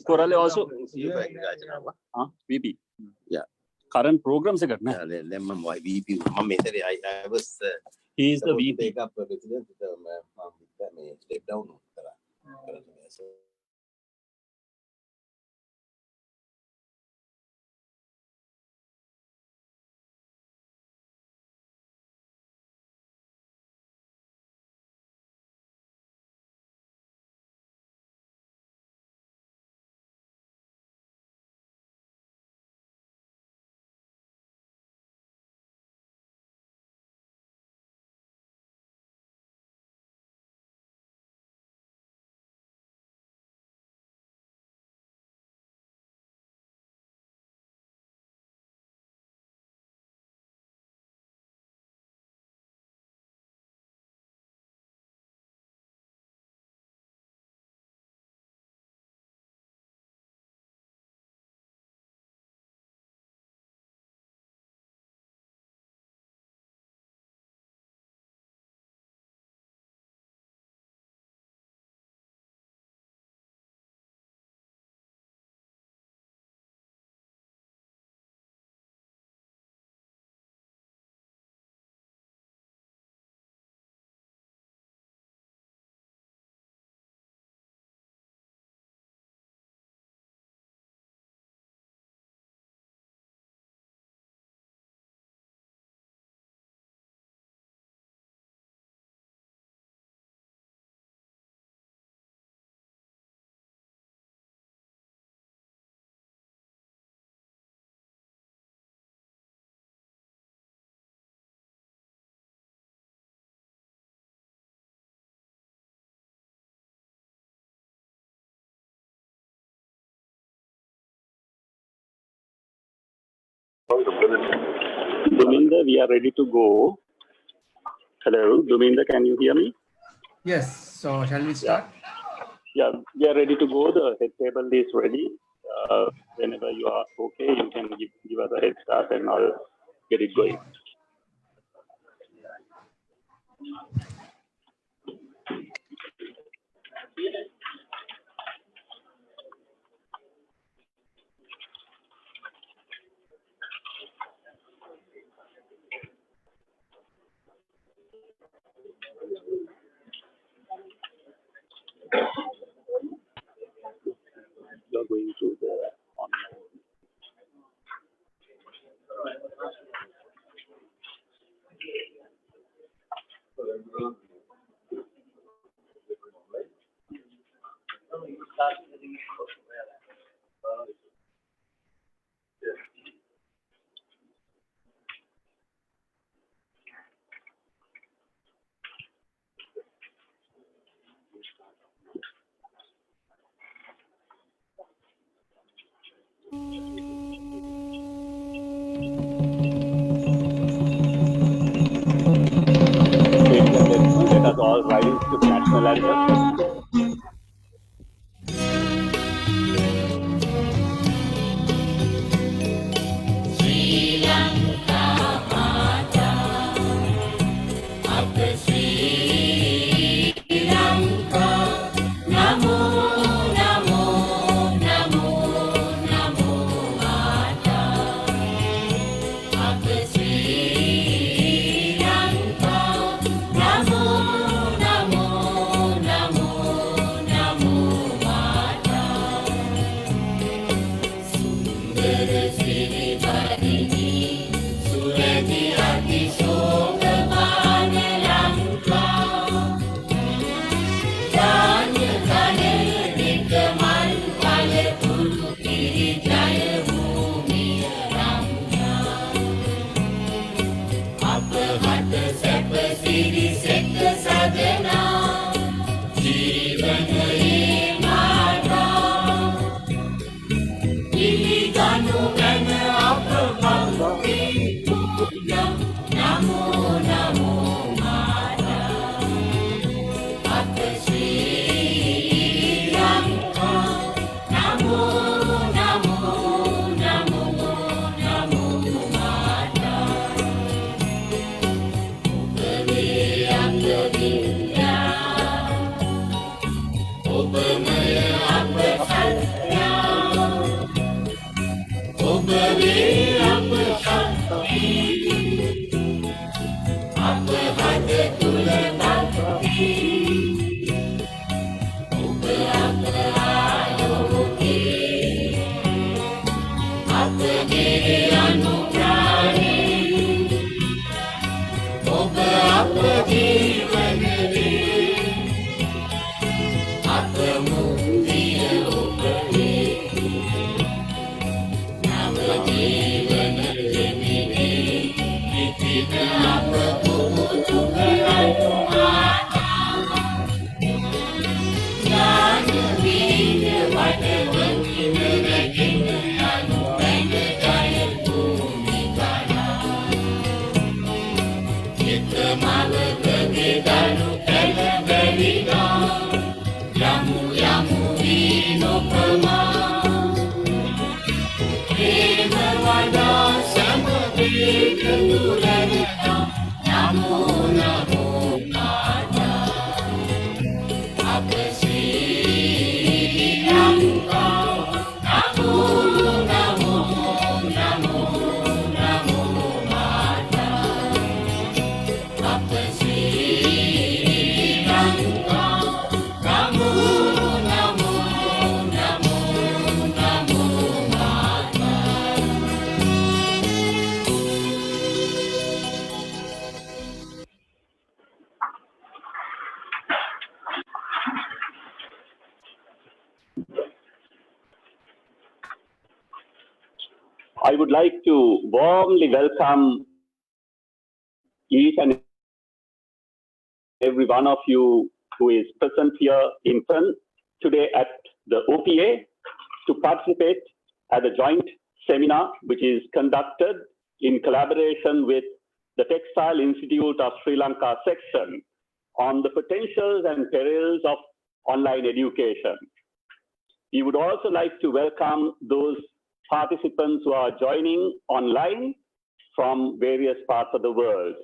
Corale also VP. Yeah. Current program se karna. Yeah, then my VP. I was. He is the VP. Take up the president. Step down. Duminder, we are ready to go. Hello, Duminder, can you hear me? Yes, so shall we start? Yeah, we are ready to go. The head table is ready. Whenever you are okay, you can give us a head start and I'll get it going. You're going to the online. Let us all rise to the national anthem. Sri Lanka Mata, Mata Sri Lanka, Namo Namo Namo Namo Mata, Mata Sri Lanka, Namo Namo Namo Namo Mata, Sundara Sri Vadini, Surati Ati Shobhavana Lanka, Dhanya Dhanya Nikamal Pala Kuru Kiri Jaya Bhumi Ramya, Apahata Sapa Siri Sekta Sadhana, Jivana Mata, Iliganu Gana Apabhakti Pujam, Namo Namo Mata, Mata Sri Lanka, Namo Namo Namo Namo Mata, Upaveyanga Vidya, Upamaya Apasatya, Upaveyanga Shakti, Apahata Tula Bhakti, Upahata Aloki, Apagiri Anugrani, Upahata Jivanari, Apamuktiya Upari, Navajivana Janini, Nitina Apaputukarayumata, Jnana Vidya Vadavati Narajina Anuranga Jaya Bhumikara, Chittamala Pravedanu Kalavarina, Yamu Yamu Vinopama, Premavada Samaveda Durana, Namo Namo Mata, Mata Sri Lanka, Namo Namo Namo Namo Mata, Mata Sri Lanka, Namo Namo Namo Namo Mata. I would like to warmly welcome each and every one of you who is present here in person today at the OPA to participate as a joint seminar, which is conducted in collaboration with the Textile Institute of Sri Lanka section on the potentials and perils of online education. We would also like to welcome those participants who are joining online from various parts of the world.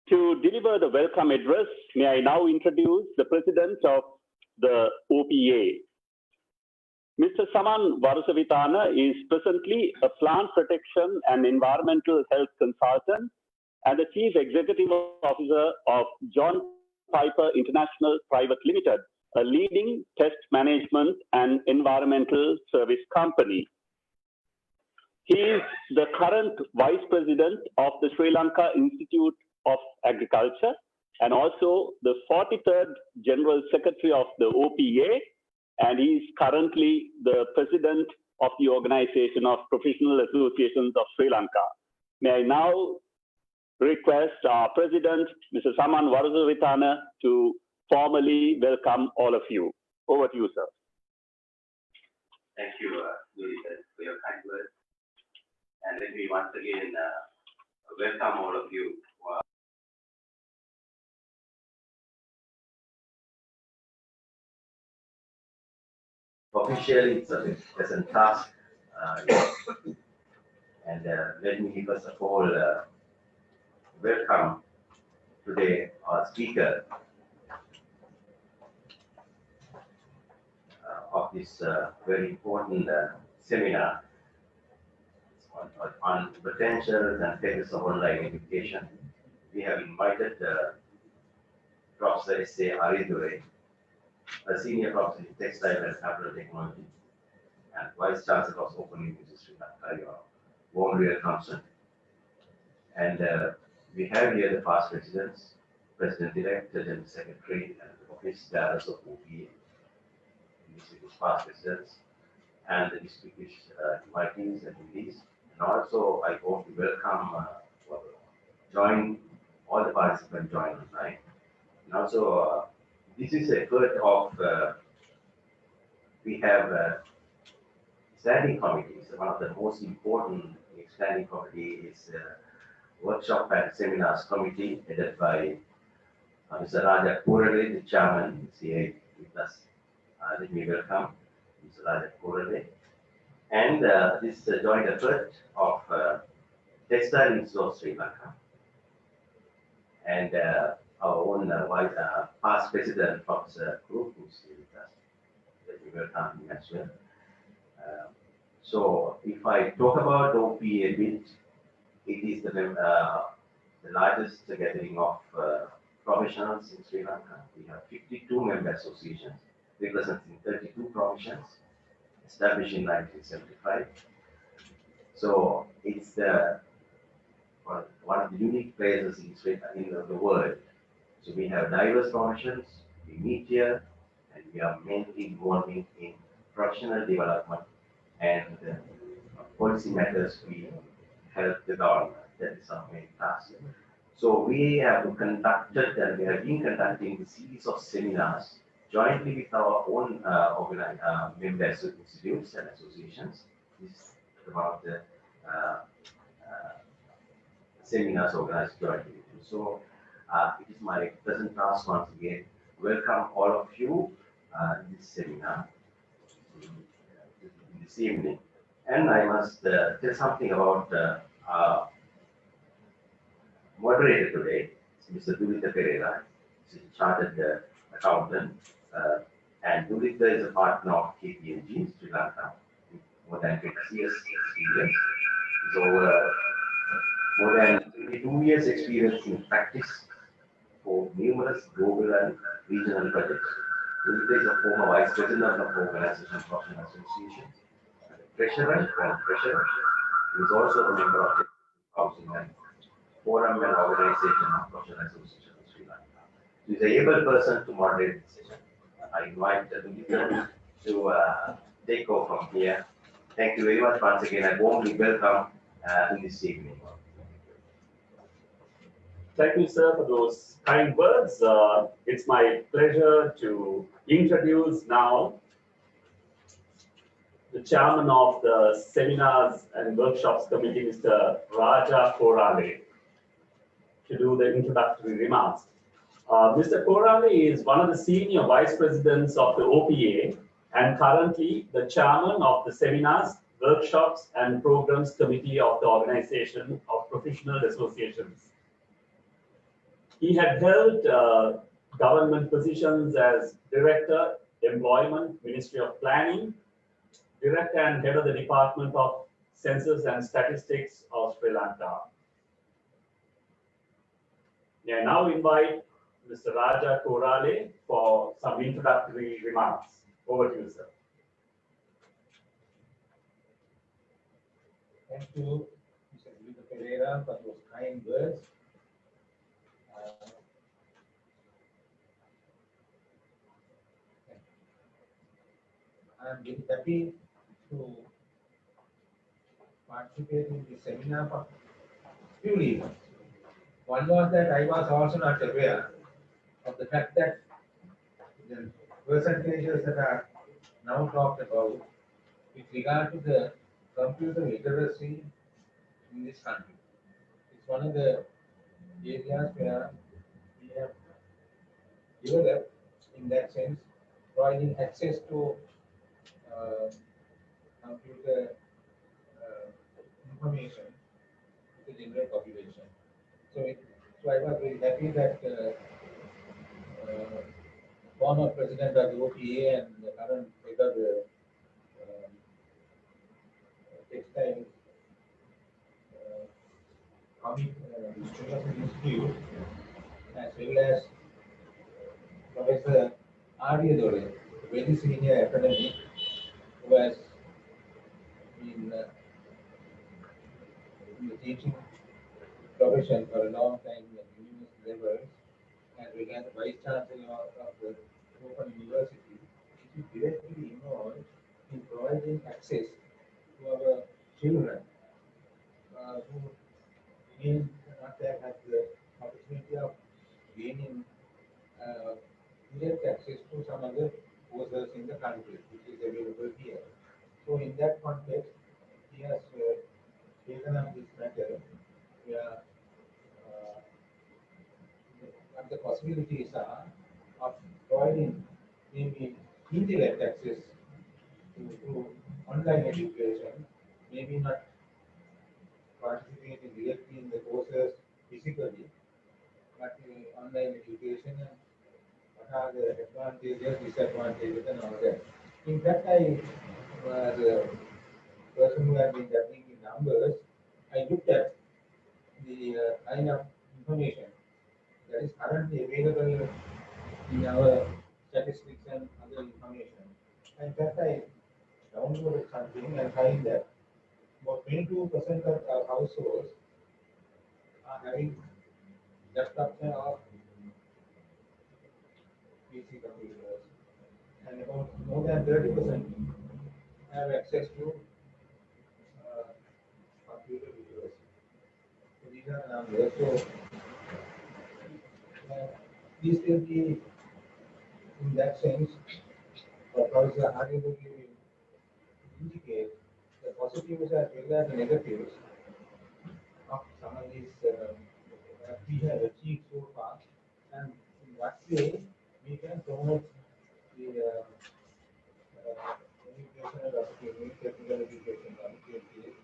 To deliver the welcome address, may I now introduce the President of the OPA. Mr. Saman Varusavitana is presently a plant protection and environmental health consultant and the Chief Executive Officer of John Piper International Private Limited, a leading pest management and environmental service company. He is the current Vice President of the Sri Lanka Institute of Agriculture and also the 43rd General Secretary of the OPA, and he is currently the President of the Organization of Professional Associations of Sri Lanka. May I now request our President, Mr. Saman Varusavitana, to formally welcome all of you. Over to you, sir. Thank you, Dulita, for your kind words. And let me once again welcome all of you. Officially, it's a pleasant task. And let me first of all welcome today our speaker of this very important seminar on potentials and perils of online education. We have invited Professor S.A. Aridure, a senior professor in textile and fabric technology, and Vice Chancellor of Open University Sri Lanka. You are warmly welcome. And we have here the past presidents, President-elect, General Secretary, and the Office Directors of OPA, past presidents, and the distinguished invitees and attendees. And also, I hope to welcome all the participants join online. And also, this is a effort of, we have standing committees. One of the most important standing committee is Workshop and Seminars Committee, headed by Mr. Raja Kurale, the chairman, is here with us. Let me welcome Mr. Raja Kurale. And this is a joint effort of Textile Institute of Sri Lanka and our own past president, Professor Group, who is here with us. Let me welcome him as well. So if I talk about OPA a bit, it is the largest gathering of professionals in Sri Lanka. We have 52 member associations representing 32 professions, established in 1975. So it's the one of the unique places in the world. So we have diverse professions, we meet here, and we are mainly involving in professional development and policy matters. We help the government. That is our main task. So we have conducted and we have been conducting a series of seminars jointly with our own member institutes and associations. This is one of the seminars organized jointly. So it is my present task once again. Welcome all of you in this seminar this evening. And I must tell something about our moderator today, Mr. Dulita Pereira. He's a chartered accountant, and Dulita is a partner of KPMG in Sri Lanka with more than 6 years experience. He's over more than 22 years experience in practice for numerous global and regional projects. Dulita is a former vice president of the Organization of Professional Associations, treasurer and treasurer. He is also a member of the Housing and Forum and Organization of Professional Associations of Sri Lanka. He is an able person to moderate this session. I invite Dulita to take over from here. Thank you very much once again. I warmly welcome in this evening. Thank you, sir, for those kind words. It's my pleasure to introduce now the chairman of the Seminars and Workshops Committee, Mr. Raja Korale, to do the introductory remarks. Mr. Korale is one of the senior vice presidents of the OPA and currently the chairman of the Seminars, Workshops and Programs Committee of the Organization of Professional Associations. He had held government positions as Director, Employment, Ministry of Planning, Director and Head of the Department of Census and Statistics of Sri Lanka. May I now invite Mr. Raja Korale for some introductory remarks. Over to you, sir. Thank you, Mr. Vivek Pereira, for those kind words. I am very happy to participate in this seminar for few reasons. One was that I was also not aware of the fact that the percentages that are now talked about with regard to the computer literacy in this country. It's one of the areas where we have developed in that sense, providing access to computer information to the general population. So I was very happy that former president of the OPA and the current head of the Textile Institute, as well as Professor R.D. Dore, a very senior academic who has been in the teaching profession for a long time at university levels and began the vice chancellor of the Open University, which is directly involved in providing access to our children who may not have had the opportunity of gaining direct access to some other courses in the country, which is available here. So in that context, he has taken up this matter where what the possibilities are of providing maybe indirect access to online education, maybe not participating directly in the courses physically, but online education and what are the advantages, disadvantages and all that. In fact, I was a person who has been dabbling in numbers. I looked at the kind of information that is currently available in our statistics and other information. In fact, I downloaded something and find that about 22% of our households are having laptops or PC computers, and about more than 30% have access to computer literacy. So these are the numbers. So these will be, in that sense, what Professor Hari will indicate the positives as well as the negatives of some of these that we have achieved so far, and in what way we can promote the educational opportunities, technical education opportunities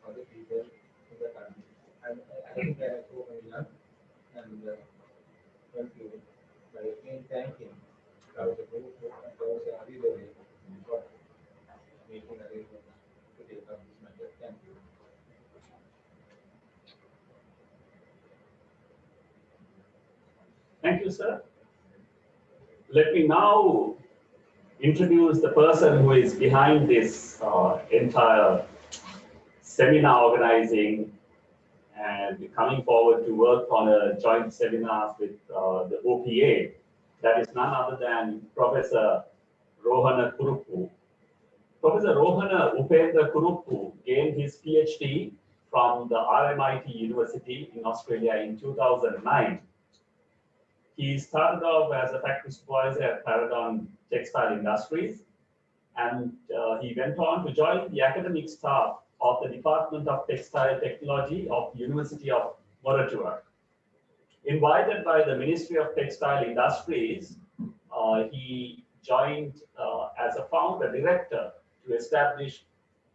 for the people in the country. And I think I have spoken enough, and thank you by again thanking Professor Hari for making arrangements to take up this matter. Thank you. Thank you, sir. Let me now introduce the person who is behind this entire seminar organizing and coming forward to work on a joint seminar with the OPA. That is none other than Professor Rohana Kuruppu. Professor Rohana Upendra Kuruppu gained his PhD from the RMIT University in Australia in 2009. He started off as a factory supervisor at Paragon Textile Industries and he went on to join the academic staff of the Department of Textile Technology of the University of Moratuwa. Invited by the Ministry of Textile Industries, he joined as a founder director to establish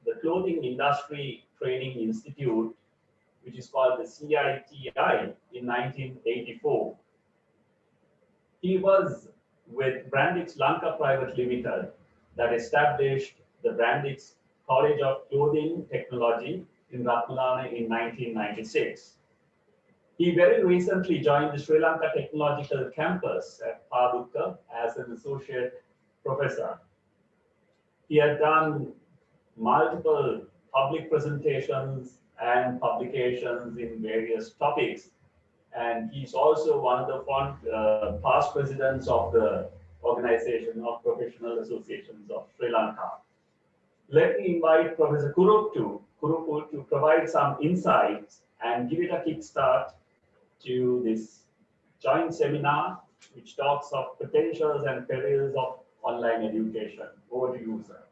the Clothing Industry Training Institute, which is called the CITI, in 1984. He was with Brandix Lanka Private Limited that established the Brandix College of Clothing Technology in Ratnalana in 1996. He very recently joined the Sri Lanka Technological Campus at Paduka as an associate professor. He had done multiple public presentations and publications in various topics, and he's also one of the past presidents of the Organization of Professional Associations of Sri Lanka. Let me invite Professor Kurupu to provide some insights and give it a kickstart to this joint seminar, which talks of potentials and perils of online education. Over to you, sir.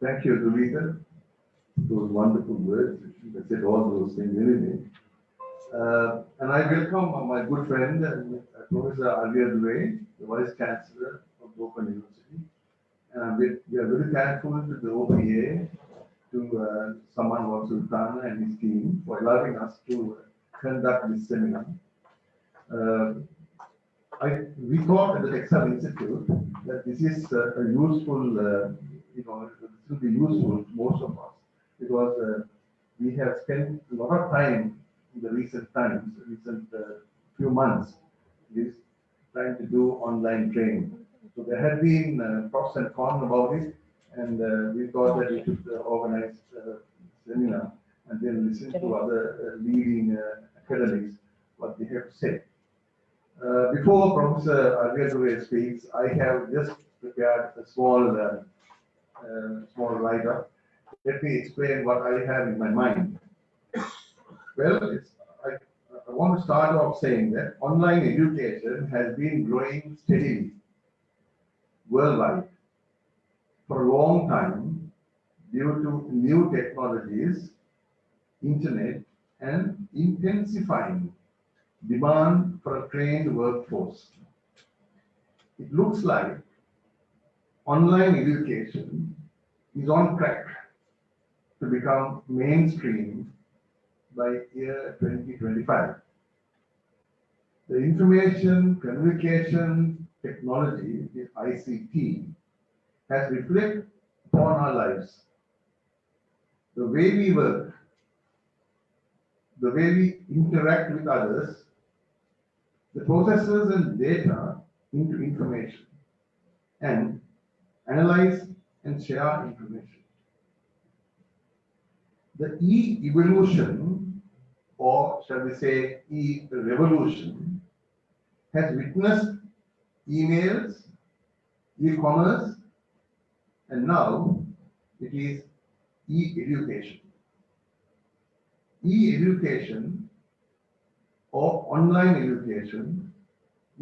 Thank you, Dulita. Those wonderful words. I said all those things anyway. And I welcome my good friend, Professor Arvind Ray, the Vice Chancellor of Open University. And we are very thankful to the OPA, to Saman Sultana and his team for allowing us to conduct this seminar. We thought at the Textile Institute that this is a useful, this will be useful to most of us, because we have spent a lot of time in the recent few months, trying to do online training. So there had been pros and cons about it, and we thought that we should organize a seminar and then listen to other leading academics, what they have to say. Before Professor Arvind speaks, I have just prepared a small write-up. Let me explain what I have in my mind. Well, I want to start off saying that online education has been growing steadily worldwide for a long time due to new technologies, internet, and intensifying demand for a trained workforce. It looks like online education is on track to become mainstream by year 2025. The information communication technology, the ICT, has reflected upon our lives. The way we work, the way we interact with others, the processes and data into information, and analyze and share information. The e-evolution, or shall we say e-revolution, has witnessed emails, e-commerce, and now it is e-education. E-education or online education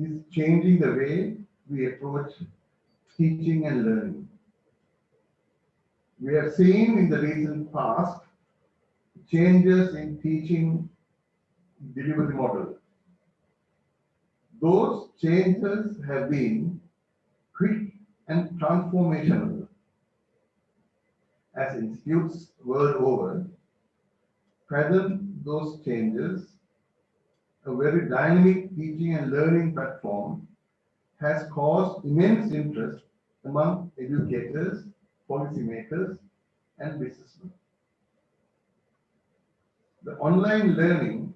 is changing the way we approach teaching and learning. We have seen in the recent past changes in teaching delivery model. Those changes have been quick and transformational, as institutes world over present those changes. A very dynamic teaching and learning platform has caused immense interest among educators, policymakers, and businessmen. The online learning,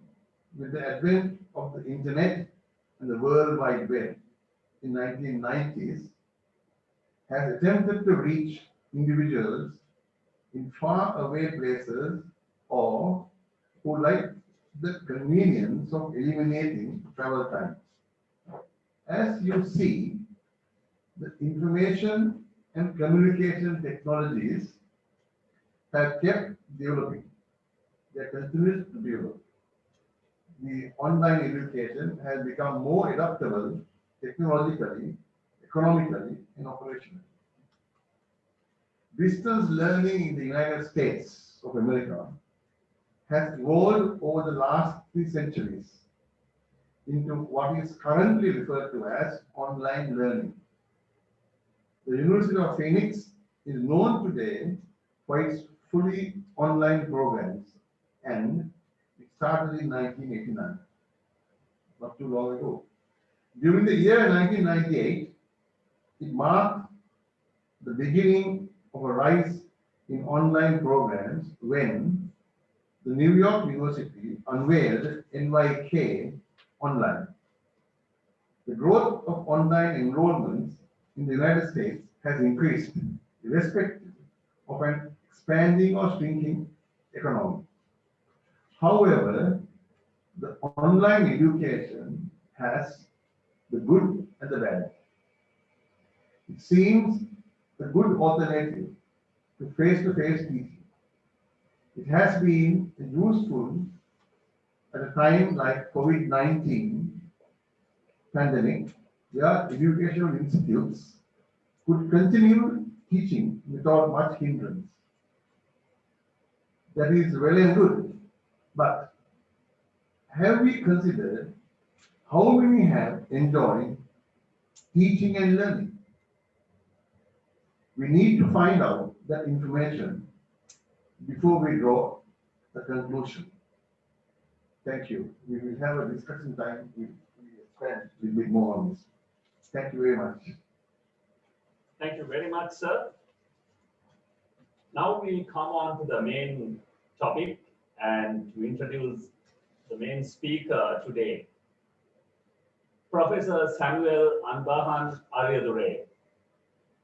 with the advent of the internet and the World Wide Web in 1990s, has attempted to reach individuals in far away places or who like the convenience of eliminating travel time. As you see, the information and communication technologies have kept developing. They continue to develop. The online education has become more adaptable technologically, economically, and operationally. Distance learning in the United States of America has evolved over the last 3 centuries into what is currently referred to as online learning. The University of Phoenix is known today for its fully online programs, and it started in 1989, not too long ago. During the year 1998, it marked the beginning of a rise in online programs when the New York University unveiled NYK Online. The growth of online enrollments in the United States has increased irrespective of an expanding or shrinking economy. However, the online education has the good and the bad. It seems a good alternative to face-to-face teaching. It has been useful at a time like COVID-19 pandemic, where educational institutes could continue teaching without much hindrance. That is well and good, but have we considered how many have enjoyed teaching and learning? We need to find out that information before we draw a conclusion. Thank you. We will have a discussion time. We spend a little bit more on this. Thank you very much. Thank you very much, sir. Now we come on to the main topic and to introduce the main speaker today, Professor Samuel Anbahan Aryadure.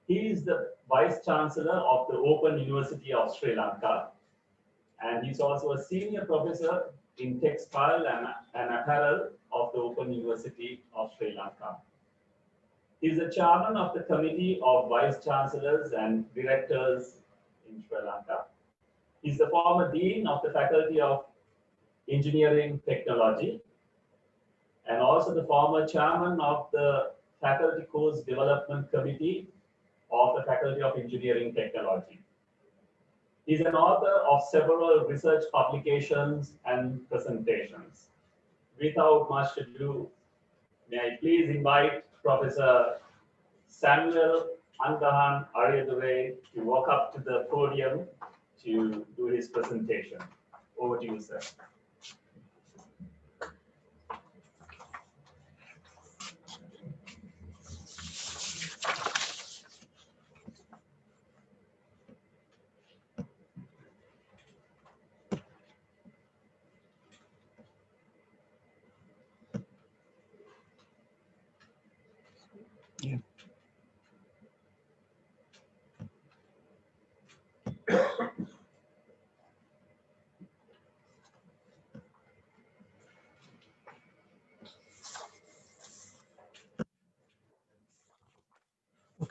He is the Vice Chancellor of the Open University of Sri Lanka, and he's also a Senior Professor in Textile and Apparel of the Open University of Sri Lanka. He's the Chairman of the Committee of Vice Chancellors and Directors in Sri Lanka. He's the former Dean of the Faculty of Engineering Technology, and also the former Chairman of the Faculty Course Development Committee of the Faculty of Engineering Technology. He's an author of several research publications and presentations. Without much ado, may I please invite Professor Samuel Anbahan Aryadure to walk up to the podium to do his presentation. Over to you, sir.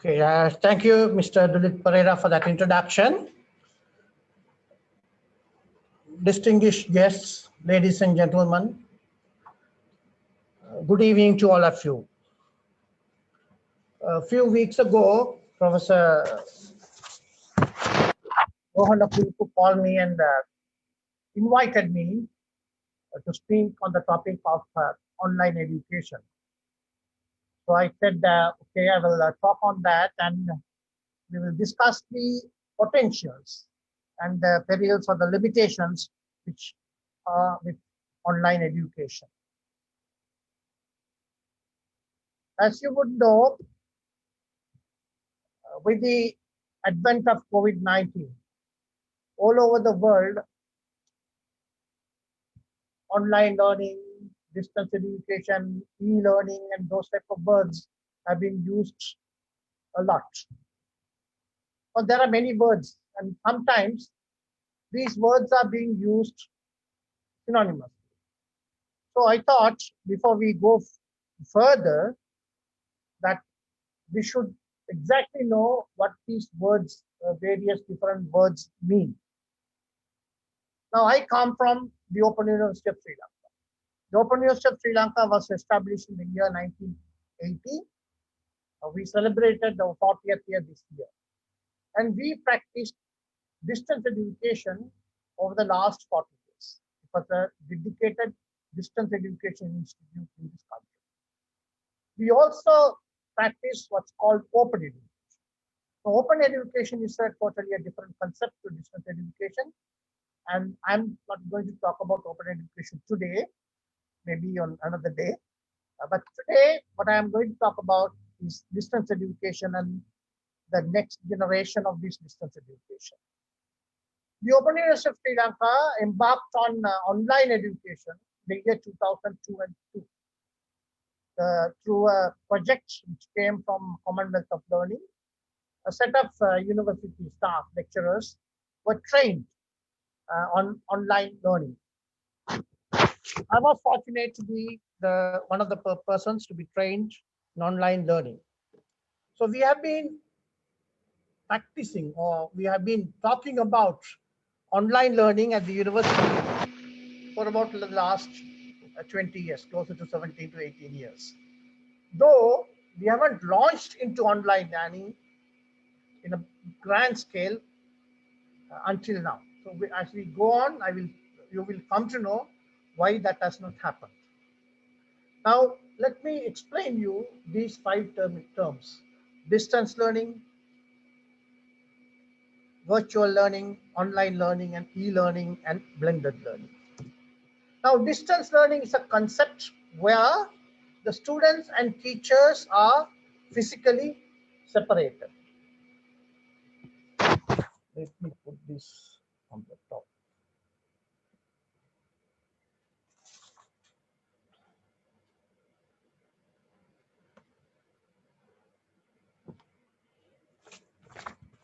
Okay, thank you, Mr. Dulit Pereira, for that introduction. Distinguished guests, ladies and gentlemen, good evening to all of you. A few weeks ago, Professor Rohan Akulku called me and invited me to speak on the topic of online education. So I said, okay, I will talk on that, and we will discuss the potentials and the perils or the limitations which are with online education. As you would know, with the advent of COVID-19, all over the world, online learning, distance education, e-learning, and those type of words have been used a lot. But there are many words, and sometimes these words are being used synonymously. So I thought before we go further that we should exactly know what these words, various different words mean. Now I come from the Open University of Sri Lanka. The Open University of Sri Lanka was established in the year 1980. We celebrated our 40th year this year. And we practiced distance education over the last 40 years. It was a dedicated distance education institute in this country. We also practice what's called open education. So open education is a totally a different concept to distance education. And I'm not going to talk about open education today, maybe on another day. But today, what I am going to talk about is distance education and the next generation of this distance education. The Open University of Sri Lanka embarked on online education in the year 2002 and 2 through a project which came from Commonwealth of Learning. A set of university staff, lecturers were trained on online learning. I was fortunate to be one of the persons to be trained in online learning. So we have been practicing, or we have been talking about online learning at the university for about the last 20 years, closer to 17 to 18 years. Though we haven't launched into online learning in a grand scale until now. So as we go on, you will come to know why that has not happened. Now, let me explain you these 5 terms: distance learning, virtual learning, online learning, and e-learning, and blended learning. Now, distance learning is a concept where the students and teachers are physically separated. Let me put this on the top.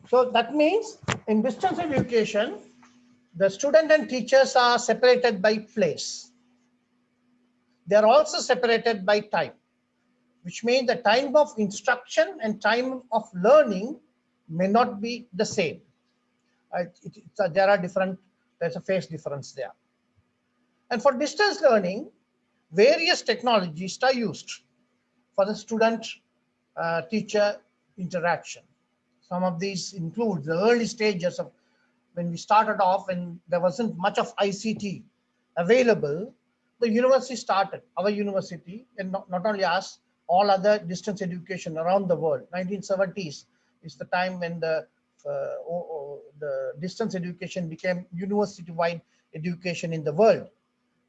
So that means in distance education, the student and teachers are separated by place. They are also separated by time, which means the time of instruction and time of learning may not be the same. There's a phase difference there. And for distance learning, various technologies are used for the student-teacher interaction. Some of these include the early stages of when we started off, when there wasn't much of ICT available. The university started, our university, and not only us, all other distance education around the world. 1970s is the time when the distance education became university-wide education in the world.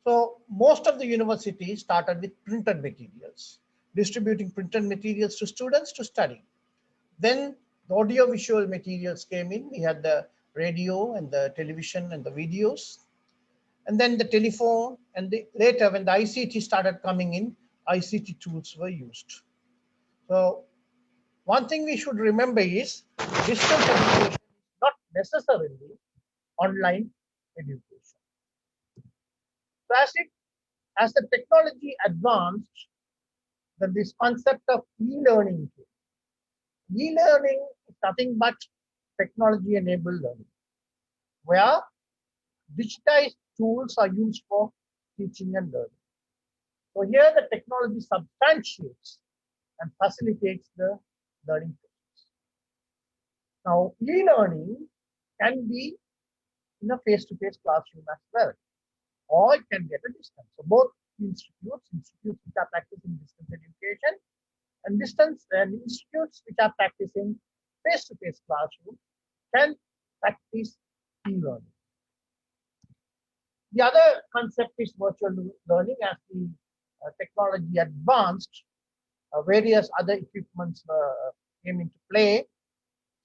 So most of the universities started with printed materials, distributing printed materials to students to study. Then the audio-visual materials came in. We had the radio and the television and the videos. And then the telephone, and later when the ICT started coming in, ICT tools were used. So one thing we should remember is distance education is not necessarily online education. So as the technology advanced, then this concept of e-learning came. E-learning is nothing but technology-enabled learning, where digitized tools are used for teaching and learning. So here the technology substantiates and facilitates the learning process. Now, e-learning can be in a face-to-face classroom as well, or it can be at a distance. So both institutes which are practicing distance education, and institutes which are practicing face-to-face classroom can practice e-learning. The other concept is virtual learning. As the technology advanced, various other equipments came into play.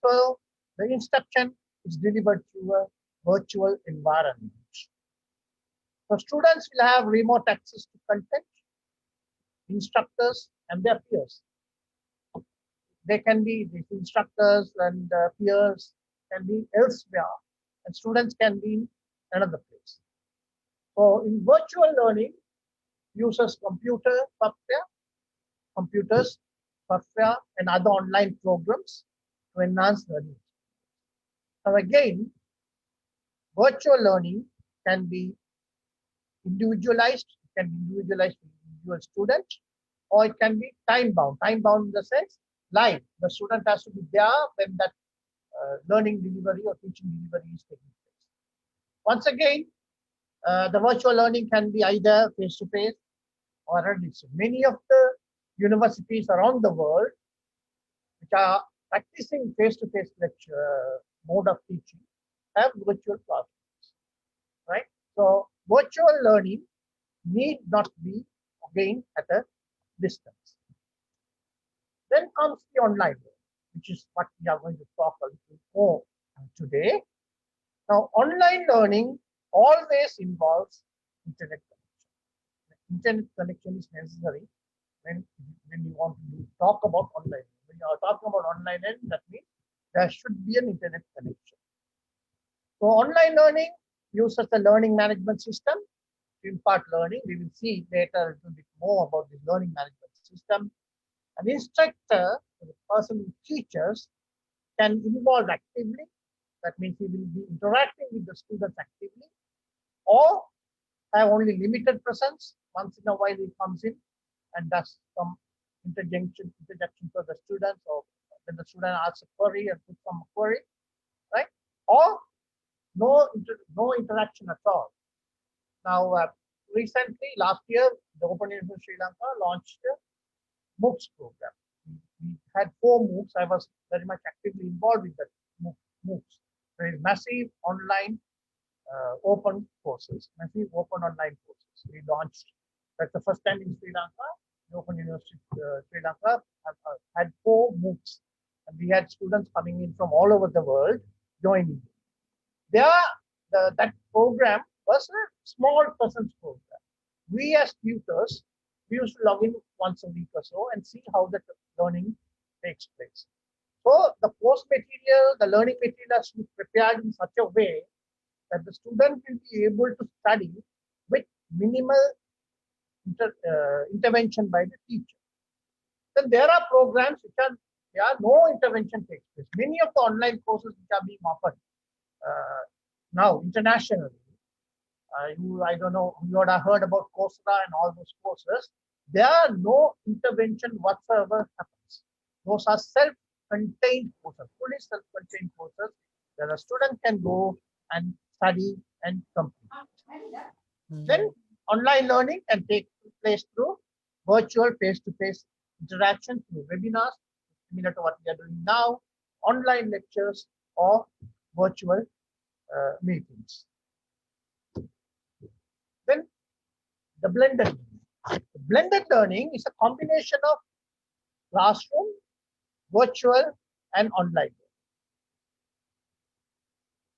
So the instruction is delivered through a virtual environment. So students will have remote access to content, instructors, and their peers. They can be, these instructors and peers can be elsewhere, and students can be in another place. So in virtual learning, uses computers, software, and other online programs to enhance learning. Now again, virtual learning can be individualized. It can be individualized to individual student, or it can be time bound. Time bound in the sense live. The student has to be there when that learning delivery or teaching delivery is taking place. Once again, the virtual learning can be either face to face or at distance. Many of the universities around the world which are practicing face to face lecture mode of teaching have virtual classrooms, right? So virtual learning need not be again at a distance. Then comes the online learning, which is what we are going to talk a little more today. Now, online learning always involves internet connection. The internet connection is necessary when you want to talk about online. When you are talking about online learning, that means there should be an internet connection. So online learning uses the learning management system to impart learning. We will see later a little bit more about the learning management system. An instructor, the person who teaches, can involve actively. That means he will be interacting with the students actively, or have only limited presence. Once in a while he comes in and does some interjection for the students, or when the student asks a query and puts some query, right? Or no interaction at all. Now, recently, last year, the Open University Sri Lanka launched a MOOCs program. We had 4 MOOCs. I was very much actively involved with that MOOCs. There is massive online open courses, massive open online courses. We launched, that's the first time in Sri Lanka, the Open University Sri Lanka had 4 MOOCs. And we had students coming in from all over the world joining. That program was a small presence program. We as tutors, we used to log in once a week or so and see how the learning takes place. So the course material, the learning material has to be prepared in such a way that the student will be able to study with minimal intervention by the teacher. Then there are programs which are, no intervention takes place. Many of the online courses which are being offered now internationally, I don't know, you would have heard about Coursera and all those courses. There are no intervention whatsoever happens. Those are self-contained courses, fully self-contained courses where a student can go and study and complete. Then online learning can take place through virtual face-to-face interaction through webinars, similar to what we are doing now, online lectures, or virtual meetings. Then the blended learning. The blended learning is a combination of classroom, virtual, and online.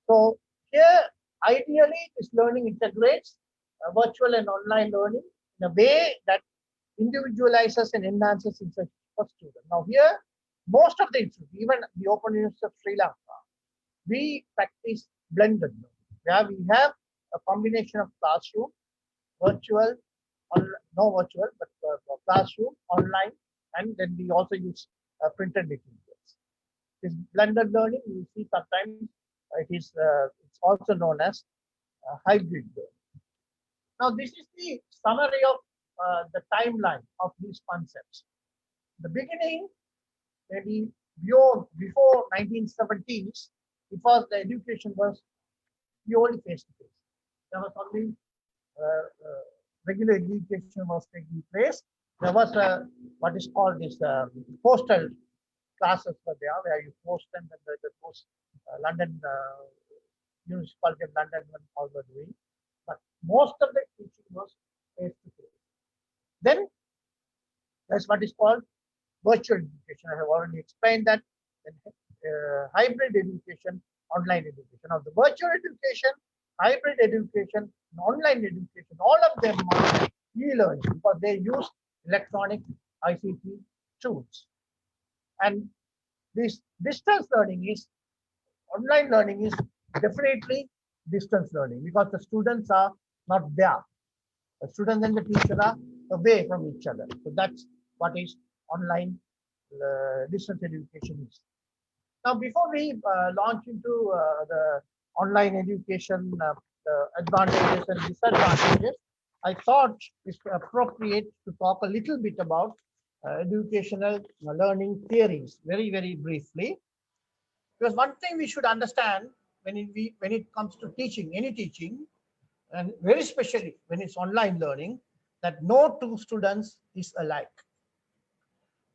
So here, ideally, this learning integrates virtual and online learning in a way that individualizes and enhances insight for students. Now here, most of the institutes, even the Open University of Sri Lanka, we practice blended learning, where we have a combination of classroom, virtual, no virtual, but classroom, online, and then we also use printed materials. This blended learning, you will see sometimes it's also known as hybrid learning. Now, this is the summary of the timeline of these concepts. The beginning, maybe before 1970s, it was the education was purely face-to-face. There was only regular education was taking place. There was what is called this postal classes were there, where you post them, and the post London Municipality of London and all were doing. But most of the teaching was face-to-face. Then that's what is called virtual education. I have already explained that. Then hybrid education, online education. Now the virtual education, hybrid education, and online education, all of them are e-learning because they use electronic ICT tools. And this distance learning is, online learning is definitely distance learning because the students are not there. The students and the teacher are away from each other. So that's what is online distance education is. Now, before we launch into the online education, the advantages and disadvantages, I thought it's appropriate to talk a little bit about educational learning theories, very, very briefly. Because one thing we should understand when it comes to teaching, any teaching, and very especially when it's online learning, that no two students is alike.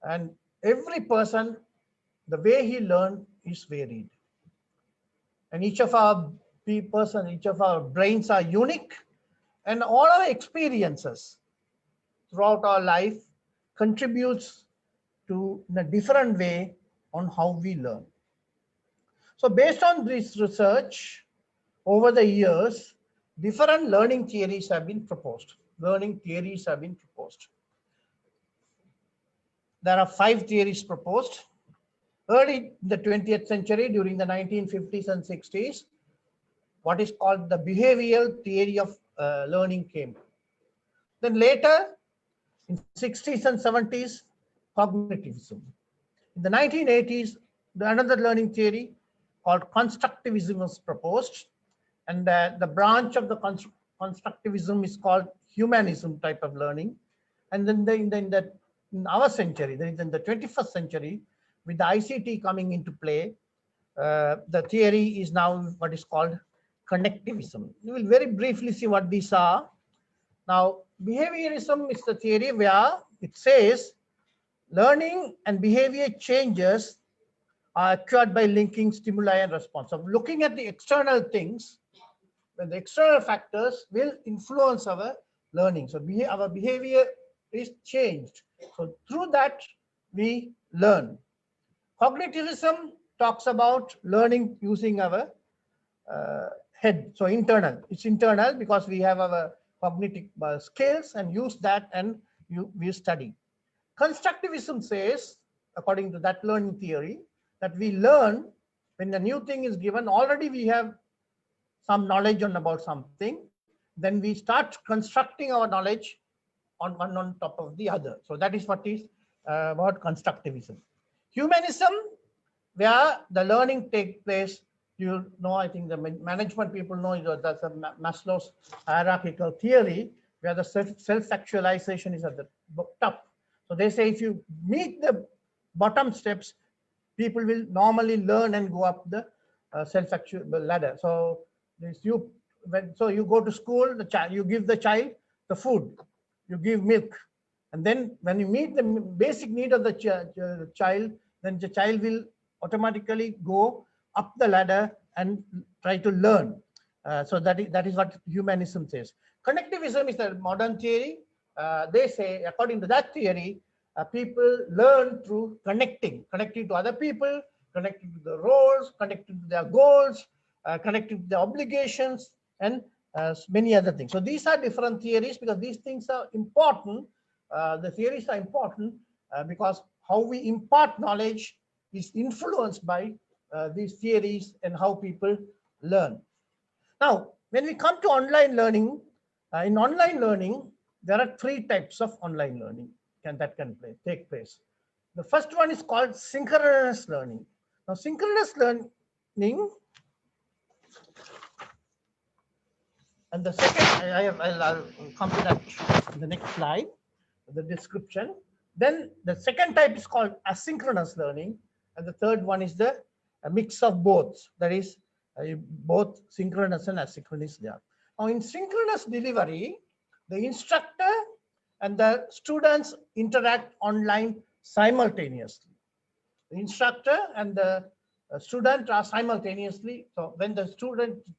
And every person, the way he learned is varied. And each of our each of our brains are unique, and all our experiences throughout our life contributes to in a different way on how we learn. So based on this research, over the years, different learning theories have been proposed. There are 5 theories proposed. Early in the 20th century, during the 1950s and 60s, what is called the behavioral theory of learning came. Then later, in 60s and 70s, cognitivism. In the 1980s, another learning theory called constructivism was proposed, and the branch of the constructivism is called humanism type of learning. And then in our century, that is in the 21st century, with the ICT coming into play, the theory is now what is called connectivism. We will very briefly see what these are. Now, behaviorism is the theory where it says learning and behavior changes are acquired by linking stimuli and response. So looking at the external things, when the external factors will influence our learning. So our behavior is changed. So through that, we learn. Cognitivism talks about learning using our head. So internal. It's internal because we have our cognitive skills and use that, and we study. Constructivism says, according to that learning theory, that we learn when a new thing is given. Already we have some knowledge about something, then we start constructing our knowledge on one on top of the other. So that is what is about constructivism. Humanism, where the learning takes place, you know, I think the management people know that's a Maslow's hierarchical theory, where the self-actualization is at the top. So they say if you meet the bottom steps, people will normally learn and go up the self-actual ladder. So you go to school, you give the child the food, you give milk, and then when you meet the basic need of the child, then the child will automatically go up the ladder and try to learn. So that is what humanism says. Connectivism is a modern theory. They say, according to that theory, people learn through connecting to other people, connecting to the roles, connecting to their goals, connecting to their obligations, and many other things. So these are different theories because these things are important. The theories are important because how we impart knowledge is influenced by these theories and how people learn. Now, when we come to online learning, in online learning, there are 3 types of online learning that can take place. The first one is called synchronous learning. Now, synchronous learning, and the second, I'll come to that in the next slide, the description. Then the second type is called asynchronous learning, and the third one is a mix of both. That is both synchronous and asynchronous there. Now, in synchronous delivery, the instructor and the students interact online simultaneously. The instructor and the student are simultaneously. So when the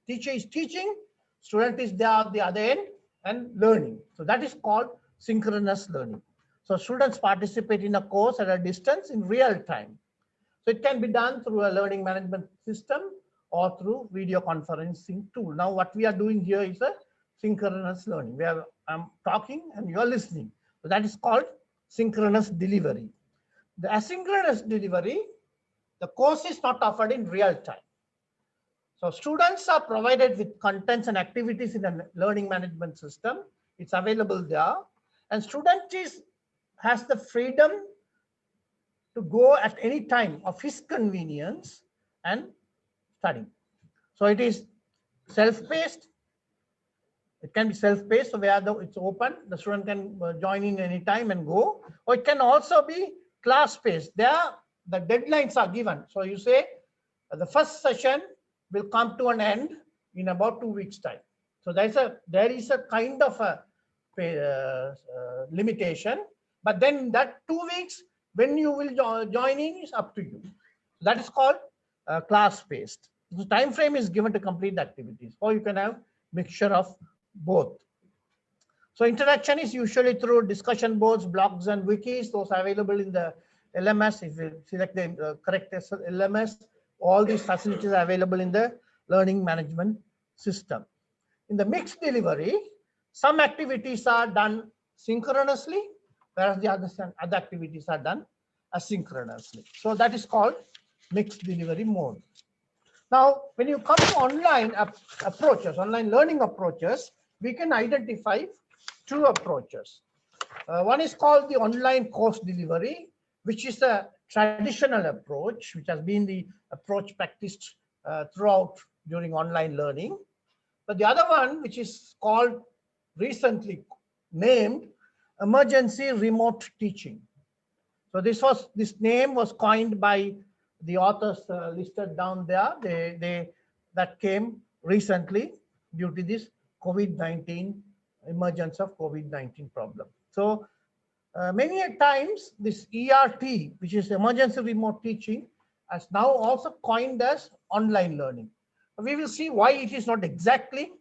teacher is teaching, student is there at the other end and learning. So that is called synchronous learning. So students participate in a course at a distance in real time. So it can be done through a learning management system or through video conferencing tool. Now what we are doing here is a synchronous learning, where I'm talking and you are listening. So that is called synchronous delivery. The asynchronous delivery, the course is not offered in real time. So students are provided with contents and activities in a learning management system. It's available there, and student has the freedom to go at any time of his convenience and study. So it is self-paced, It can be self-paced, so where it's open, the student can join in any time and go, or it can also be class-paced. There, the deadlines are given. So you say the first session will come to an end in about 2 weeks' time. So there is a kind of a limitation, but then that 2 weeks, when you will join in is up to you. That is called class-paced. The time frame is given to complete the activities, or you can have mixture of both. So interaction is usually through discussion boards, blogs, and wikis. Those are available in the LMS. If you select the correct LMS, all these facilities are available in the learning management system. In the mixed delivery, some activities are done synchronously, whereas the other activities are done asynchronously. So that is called mixed delivery mode. Now, when you come to online approaches, online learning approaches, we can identify 2 approaches. One is called the online course delivery, which is a traditional approach, which has been the approach practiced throughout during online learning. But the other one, which is called recently named emergency remote teaching. So this name was coined by the authors listed down there. That came recently due to this COVID-19 emergence of COVID-19 problem. So many a times this ERT, which is emergency remote teaching, has now also coined as online learning. We will see why it is not exactly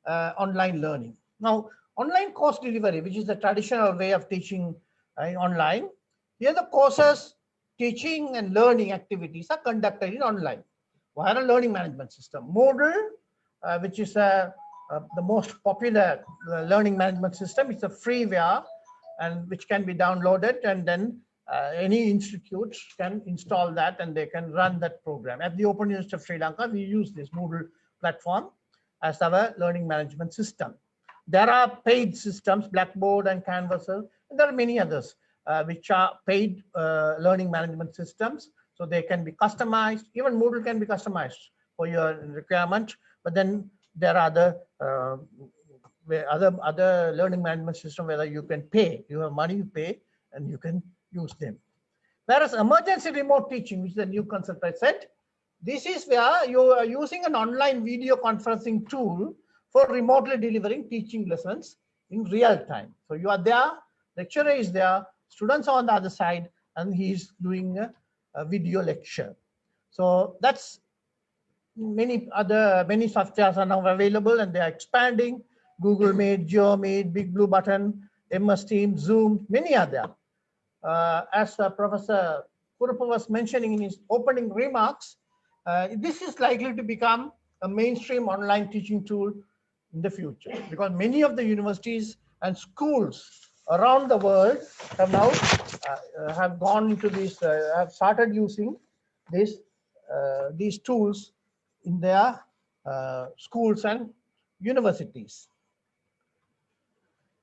online learning. Now, online course delivery, which is the traditional way of teaching online, here the courses, teaching and learning activities are conducted in online via a learning management system. Moodle, which is the most popular learning management system, it's a freeware and which can be downloaded, and then any institute can install that and they can run that program. At the Open University of Sri Lanka, we use this Moodle platform as our learning management system. There are paid systems, Blackboard and Canvas, and there are many others which are paid learning management systems. So they can be customized. Even Moodle can be customized for your requirement. But then there are other learning management system where you can pay. You have money, you pay, and you can use them. Whereas emergency remote teaching, which is a new concept I said, this is where you are using an online video conferencing tool for remotely delivering teaching lessons in real time. So you are there, lecturer is there, students are on the other side, and he is doing a video lecture. So that's many softwares are now available and they are expanding. Google Meet, GeoMeet, Big Blue Button, MS Teams, Zoom, many are there. As Professor Kurupa was mentioning in his opening remarks, this is likely to become a mainstream online teaching tool in the future, because many of the universities and schools around the world have now have gone into this, have started using these tools in their schools and universities.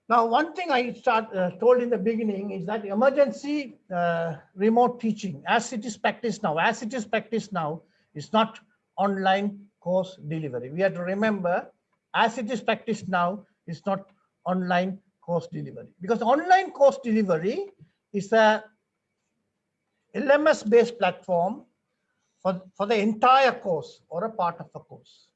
Now, one thing I told in the beginning is that emergency remote teaching, as it is practiced now, is not online course delivery. We have to remember, as it is practiced now, is not online course delivery, because online course delivery is a LMS-based platform for the entire course or a part of a course.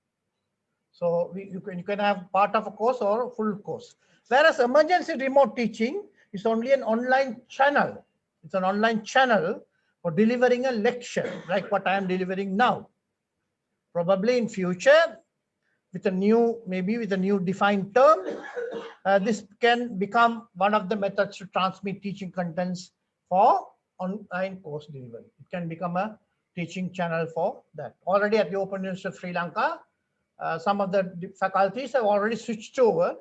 So you can have part of a course or a full course. Whereas emergency remote teaching is only an online channel. It's an online channel for delivering a lecture, like what I am delivering now. Probably in future, with a new defined term, this can become one of the methods to transmit teaching contents for online course delivery. It can become a teaching channel for that. Already at the Open University of Sri Lanka, some of the faculties have already switched over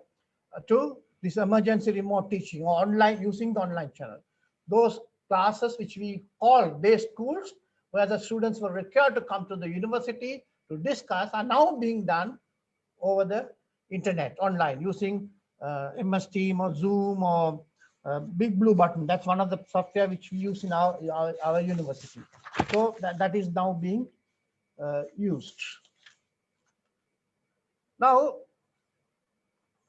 to this emergency remote teaching or online, using the online channel. Those classes which we call day schools, where the students were required to come to the university to discuss, are now being done over the internet, online, using MS Team or Zoom or Big Blue Button. That's one of the software which we use in our university. So that is now being used. Now,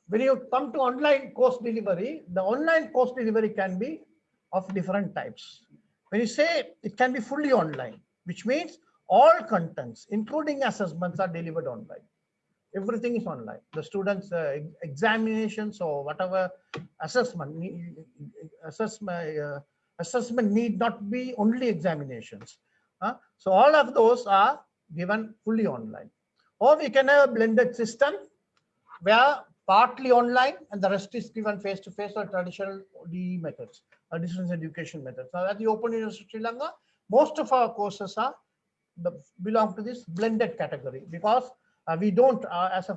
when you come to online course delivery, the online course delivery can be of different types. When you say it can be fully online, which means all contents, including assessments, are delivered online. Everything is online. The students' examinations or whatever assessment need not be only examinations. So all of those are given fully online. Or we can have a blended system where partly online and the rest is given face-to-face or traditional DE methods, or distance education methods. Now at the Open University of Sri Lanka, most of our courses are belong to this blended category, because we don't, as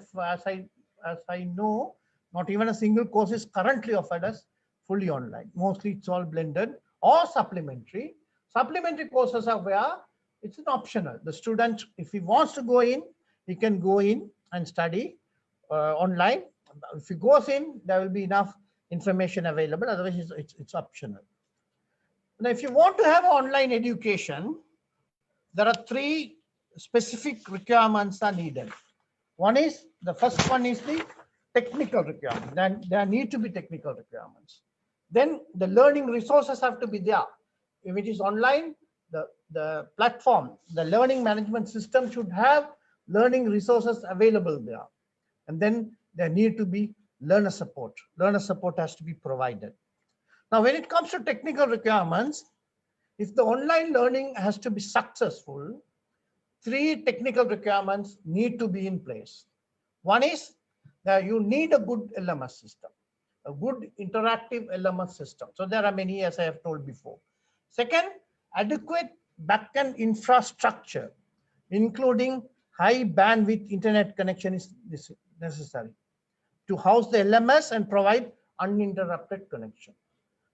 I know, not even a single course is currently offered as fully online. Mostly it's all blended or supplementary. Supplementary courses are where it's an optional. The student, if he wants to go in, he can go in and study online. If he goes in, there will be enough information available. Otherwise, it's optional. Now, if you want to have online education, there are three specific requirements are needed. The first one is the technical requirement. Then there need to be technical requirements. Then the learning resources have to be there. If it is online, the platform, the learning management system should have learning resources available there. And then there need to be learner support. Learner support has to be provided. Now, when it comes to technical requirements, if the online learning has to be successful, three technical requirements need to be in place. One is that you need a good LMS system, a good interactive LMS system. So there are many, as I have told before. Second, adequate backend infrastructure, including high bandwidth internet connection is necessary to house the LMS and provide uninterrupted connection.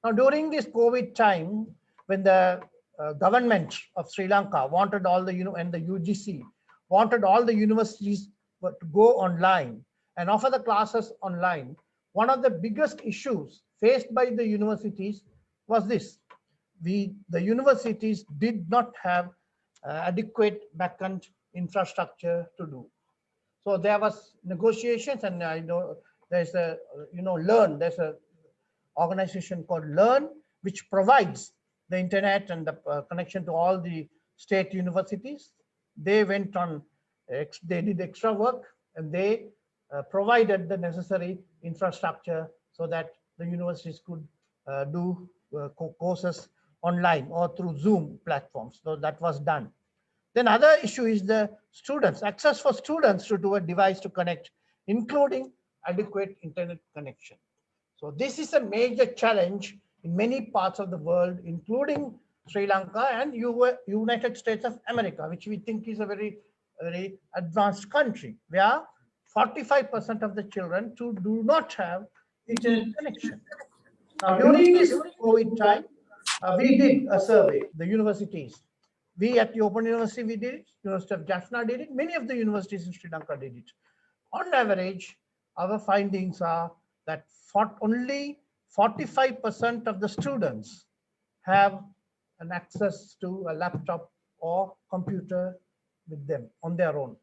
Now, during this COVID time, when the government of Sri Lanka wanted all the, and the UGC wanted all the universities to go online and offer the classes online, one of the biggest issues faced by the universities was this. The universities did not have adequate backend infrastructure to do. So there was negotiations, and I know there's a, Learn, there's a organization called Learn, which provides the internet and the connection to all the state universities. They went on, they did extra work, and they provided the necessary infrastructure so that the universities could do courses online or through Zoom platforms. So that was done. Then other issue is the students, access for students to do a device to connect, including adequate internet connection. So this is a major challenge in many parts of the world, including Sri Lanka and United States of America, which we think is a very, very advanced country, where 45% of the children do not have internet connection. Now, during this COVID time, we did a survey, the universities. We at the Open University, we did it. University of Jaffna did it. Many of the universities in Sri Lanka did it. On average, our findings are that only 45% of the students have an access to a laptop or computer with them on their own,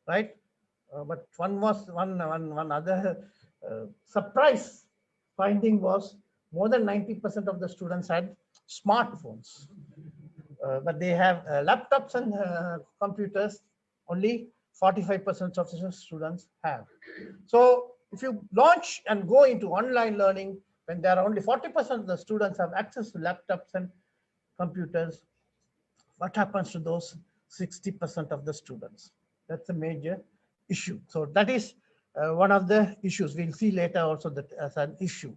right? But one other surprise finding was more than 90% of the students had smartphones, but they have laptops and computers. Only 45% of the students have. So if you launch and go into online learning, when there are only 40% of the students have access to laptops and computers, what happens to those 60% of the students? That's a major issue. So that is one of the issues. We'll see later also that as an issue.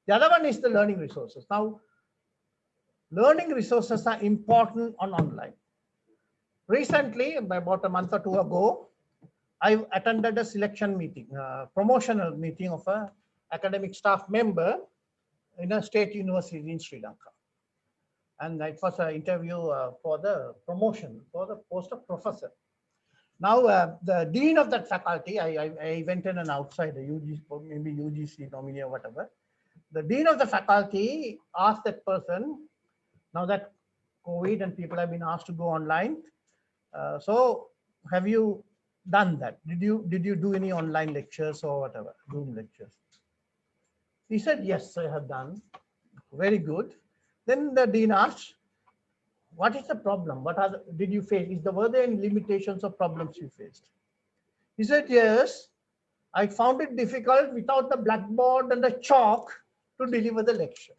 The other one is the learning resources. Now, learning resources are important on online. Recently, about a month or two ago, I attended a selection meeting, promotional meeting of an academic staff member in a state university in Sri Lanka. And it was an interview for the promotion for the post of professor. Now, the dean of that faculty, I went in and outside the UGC, maybe UGC nominee or whatever. The dean of the faculty asked that person, now that COVID and people have been asked to go online, so have you done that. Did you do any online lectures or whatever, Zoom lectures? He said, yes, I have done. Very good. Then the dean asked, what is the problem? Did you face? Were there any limitations or problems you faced? He said, yes, I found it difficult without the blackboard and the chalk to deliver the lecture.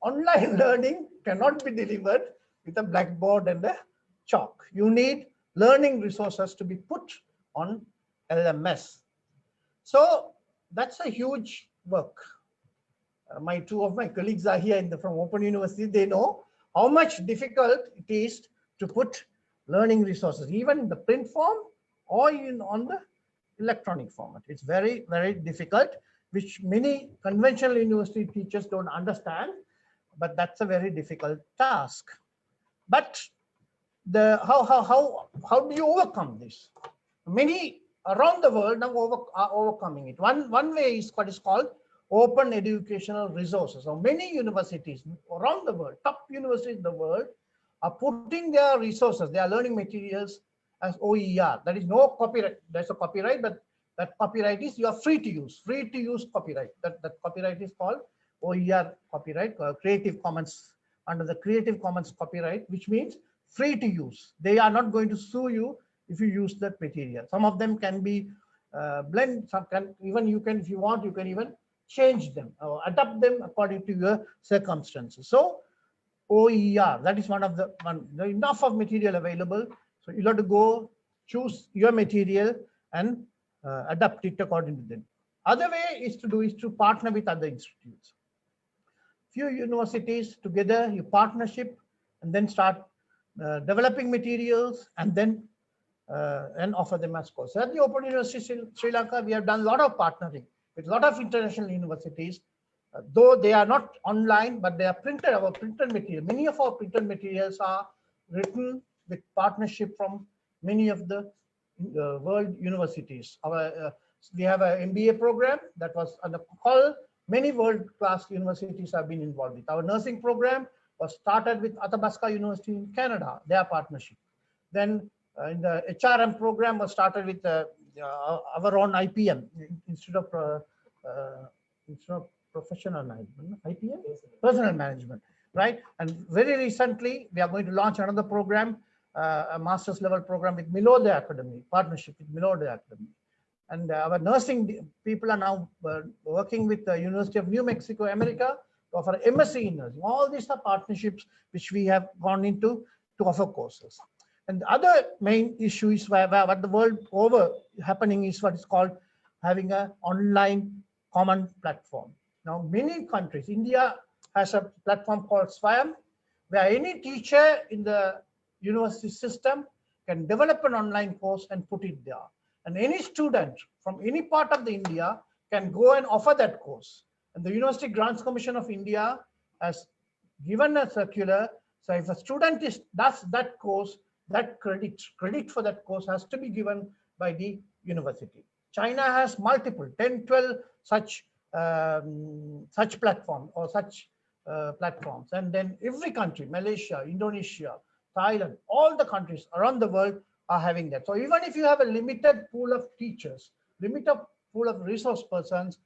Online learning cannot be delivered with a blackboard and a chalk. You need learning resources to be put on LMS. So that's a huge work. Two of my colleagues are here from Open University. They know how much difficult it is to put learning resources, even in the print form or even on the electronic format. It's very, very difficult, which many conventional university teachers don't understand, but that's a very difficult task. But how do you overcome this? Many around the world now are overcoming it. One way is what is called open educational resources. So many universities around the world, top universities in the world, are putting their resources, their learning materials as OER. There is no copyright. There's a copyright, but that copyright is you are free to use copyright. That copyright is called OER copyright, Creative Commons, under the Creative Commons copyright, which means free to use. They are not going to sue you if you use that material. Some of them can be blend. Some can even if you want, you can even change them or adapt them according to your circumstances. So OER, that is one of the enough of material available. So you have to go choose your material and adapt it according to them. Other way is to partner with other institutes. Few universities together, you partnership and then start developing materials and then and offer them as courses. At the Open University in Sri Lanka, we have done a lot of partnering with a lot of international universities, though they are not online, but they are printed, our printed material. Many of our printed materials are written with partnership from many of the world universities. We have an MBA program that was under call. Many world-class universities have been involved with. Our nursing program was started with Athabasca University in Canada, their partnership. Then in the HRM program was started with our own IPM, instead of professional management, IPM, personal management, right? And very recently, we are going to launch another program, a master's level program with Milode Academy, partnership with Milode Academy. And our nursing people are now working with the University of New Mexico, America, to offer MSc in nursing. All these are partnerships which we have gone into to offer courses. And the other main issue is where what the world over happening is what is called having an online common platform. Now, many countries, India has a platform called SWAYAM, where any teacher in the university system can develop an online course and put it there. And any student from any part of the India can go and offer that course. And the University Grants Commission of India has given a circular. So if a student does that course, that credit for that course has to be given by the university. China has multiple, 10, 12 such platforms or such platforms. And then every country, Malaysia, Indonesia, Thailand, all the countries around the world are having that. So even if you have a limited pool of teachers, limited pool of resource persons,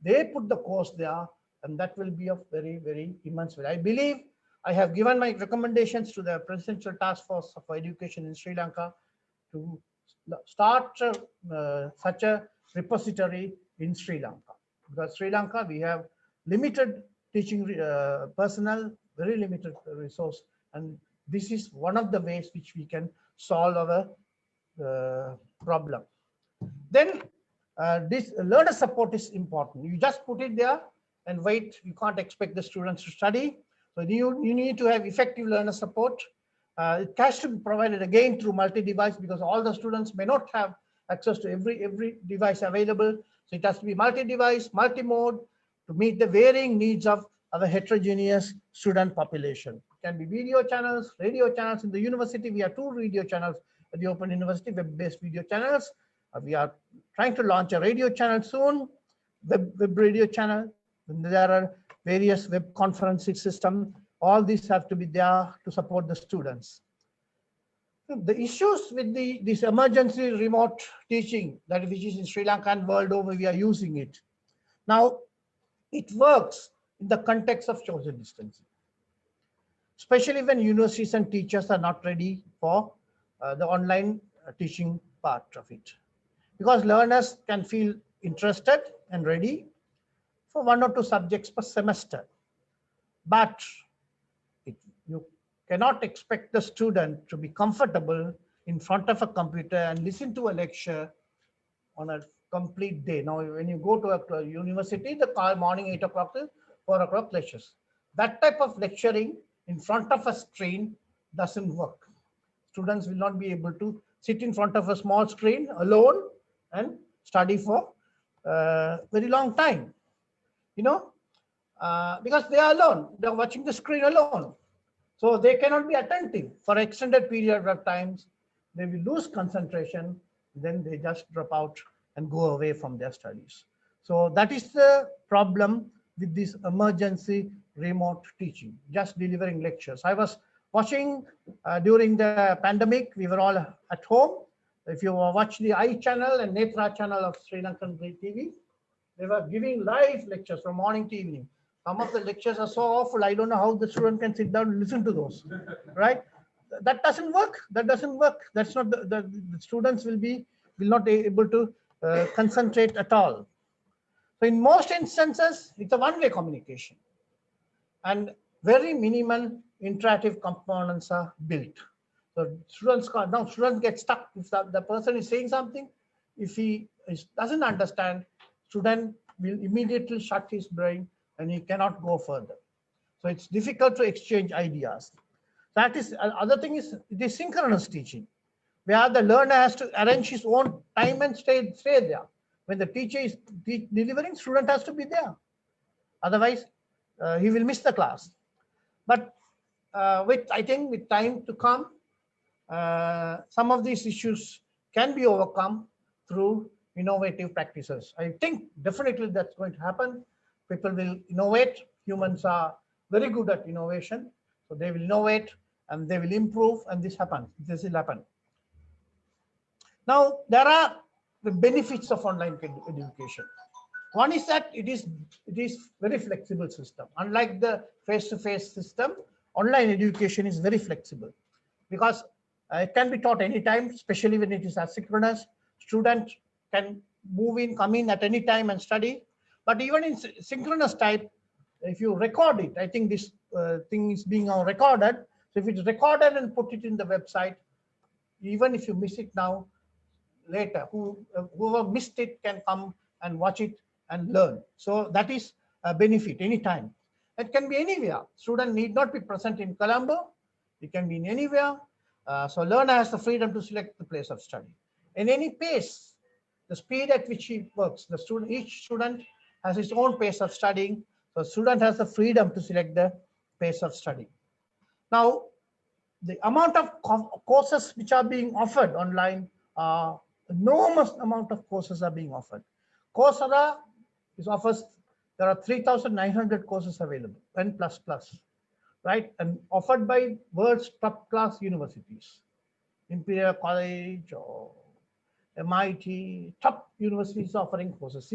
they put the course there, and that will be of very, very immense value. I believe I have given my recommendations to the Presidential Task Force for Education in Sri Lanka to start such a repository in Sri Lanka. Because Sri Lanka, we have limited teaching personnel, very limited resource, and this is one of the ways which we can solve our problem. Then this learner support is important. You just put it there and wait. You can't expect the students to study. So you need to have effective learner support. It has to be provided again through multi-device, because all the students may not have access to every device available. So it has to be multi-device, multi-mode to meet the varying needs of our heterogeneous student population. It can be video channels, radio channels. In the university, we have 2 radio channels at the Open University, web-based video channels. We are trying to launch a radio channel soon, web radio channel. And there are various web conferencing systems. All these have to be there to support the students. The issues with this emergency remote teaching, that which is in Sri Lanka and world over, we are using it. Now, it works in the context of social distancing, especially when universities and teachers are not ready for the online teaching part of it. Because learners can feel interested and ready for 1 or 2 subjects per semester. But you cannot expect the student to be comfortable in front of a computer and listen to a lecture on a complete day. Now, when you go to a university, the morning 8 o'clock to 4 o'clock lectures. That type of lecturing in front of a screen doesn't work. Students will not be able to sit in front of a small screen alone and study for very long time, because they are alone. They're watching the screen alone. So they cannot be attentive for extended period of times. They will lose concentration. Then they just drop out and go away from their studies. So that is the problem with this emergency remote teaching, just delivering lectures. I was watching during the pandemic, we were all at home. If you watch the I channel and Netra channel of Sri Lankan TV, they were giving live lectures from morning to evening. Some of the lectures are so awful, I don't know how the student can sit down and listen to those, right? That doesn't work. That doesn't work. That's not the students will not be able to concentrate at all. So in most instances, it's a one-way communication, and very minimal interactive components are built. So students get stuck. If the person is saying something, if he doesn't understand, student will immediately shut his brain and he cannot go further. So it's difficult to exchange ideas. That is, other thing is the synchronous teaching, where the learner has to arrange his own time and stay there. When the teacher is delivering, student has to be there. Otherwise, he will miss the class. But I think with time to come, some of these issues can be overcome through innovative practices. I think definitely that's going to happen. People will innovate. Humans are very good at innovation. So they will innovate and they will improve, and this will happen. Now, there are the benefits of online education. One is that it is very flexible system. Unlike the face-to-face system, online education is very flexible because it can be taught anytime, especially when it is asynchronous. Student can move in, come in at any time and study. But even in synchronous type, if you record it, I think this thing is being recorded. So if it's recorded and put it in the website, even if you miss it now, later, whoever missed it can come and watch it and learn. So that is a benefit anytime. It can be anywhere. Student need not be present in Colombo. It can be in anywhere. So learner has the freedom to select the place of study. In any pace, the speed at which he works, each student has his own pace of studying. So student has the freedom to select the pace of study. Now, the amount of courses which are being offered online, enormous amount of courses are being offered. Coursera offers, there are 3,900 courses available, N++, right? And offered by world's top class universities, Imperial College or MIT, top universities offering courses.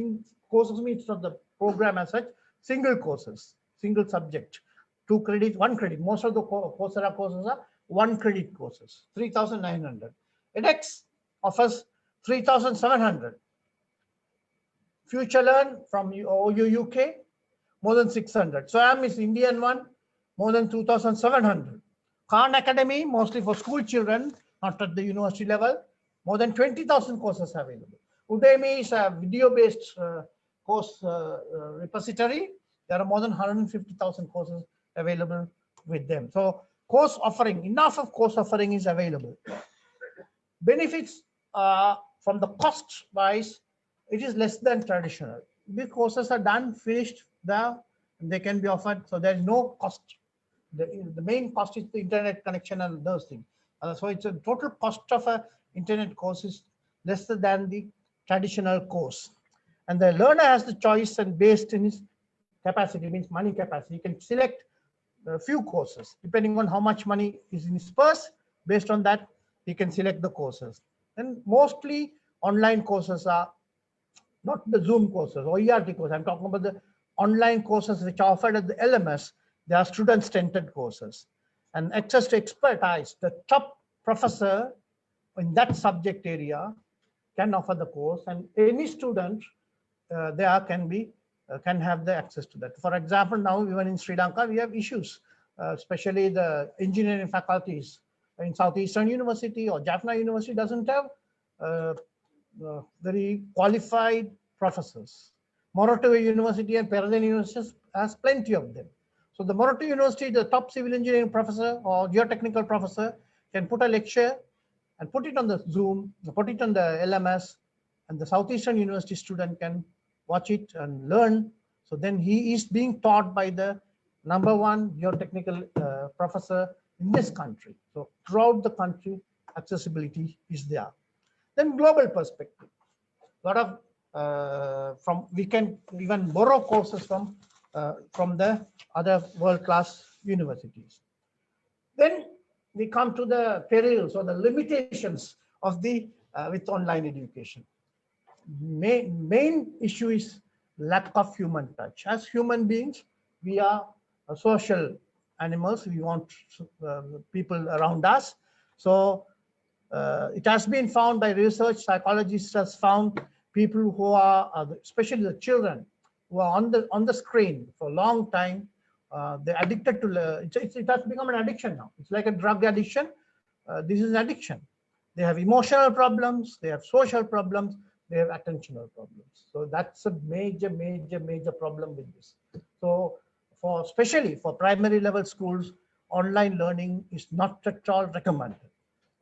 Courses means not the program as such, single courses, single subject, 2 credit, 1 credit. Most of the Coursera courses are 1 credit courses, 3,900. edX offers 3,700. FutureLearn from OU UK, more than 600. SWAM is Indian one, more than 2,700. Khan Academy, mostly for school children, not at the university level, more than 20,000 courses available. Udemy is a video-based course repository. There are more than 150,000 courses available with them. So course offering, enough of course offering is available. Benefits from the cost wise, it is less than traditional. These courses are done, finished there, and they can be offered. So there is no cost. The main cost is the internet connection and those things. So it's a total cost of a internet course is less than the traditional course. And the learner has the choice, and based in his capacity, means money capacity, he can select a few courses depending on how much money is in his purse. Based on that, he can select the courses. And mostly online courses are not the Zoom courses or ERT courses. I'm talking about the online courses which are offered at the LMS. They are student-centered courses. And access to expertise, the top professor in that subject area can offer the course, and any student there can have the access to that. For example, now even in Sri Lanka, we have issues, especially the engineering faculties in Southeastern University or Jaffna University doesn't have very qualified professors. Moratuwa University and Perils University has plenty of them. So the Moratuwa University, the top civil engineering professor or geotechnical professor can put a lecture and put it on the Zoom, put it on the LMS, and the Southeastern University student can watch it and learn. So then he is being taught by the #1 geotechnical professor in this country. So throughout the country, accessibility is there. Then global perspective. A lot of we can even borrow courses from the other world-class universities. Then we come to the perils or the limitations of the with online education. Main issue is lack of human touch. As human beings, we are social animals. We want people around us. So it has been found by research, psychologists has found people who are, especially the children, who are on the screen for a long time. They're addicted to it has become an addiction now. It's like a drug addiction. This is an addiction. They have emotional problems, they have social problems, they have attentional problems. So that's a major problem with this. So especially for primary level schools, online learning is not at all recommended.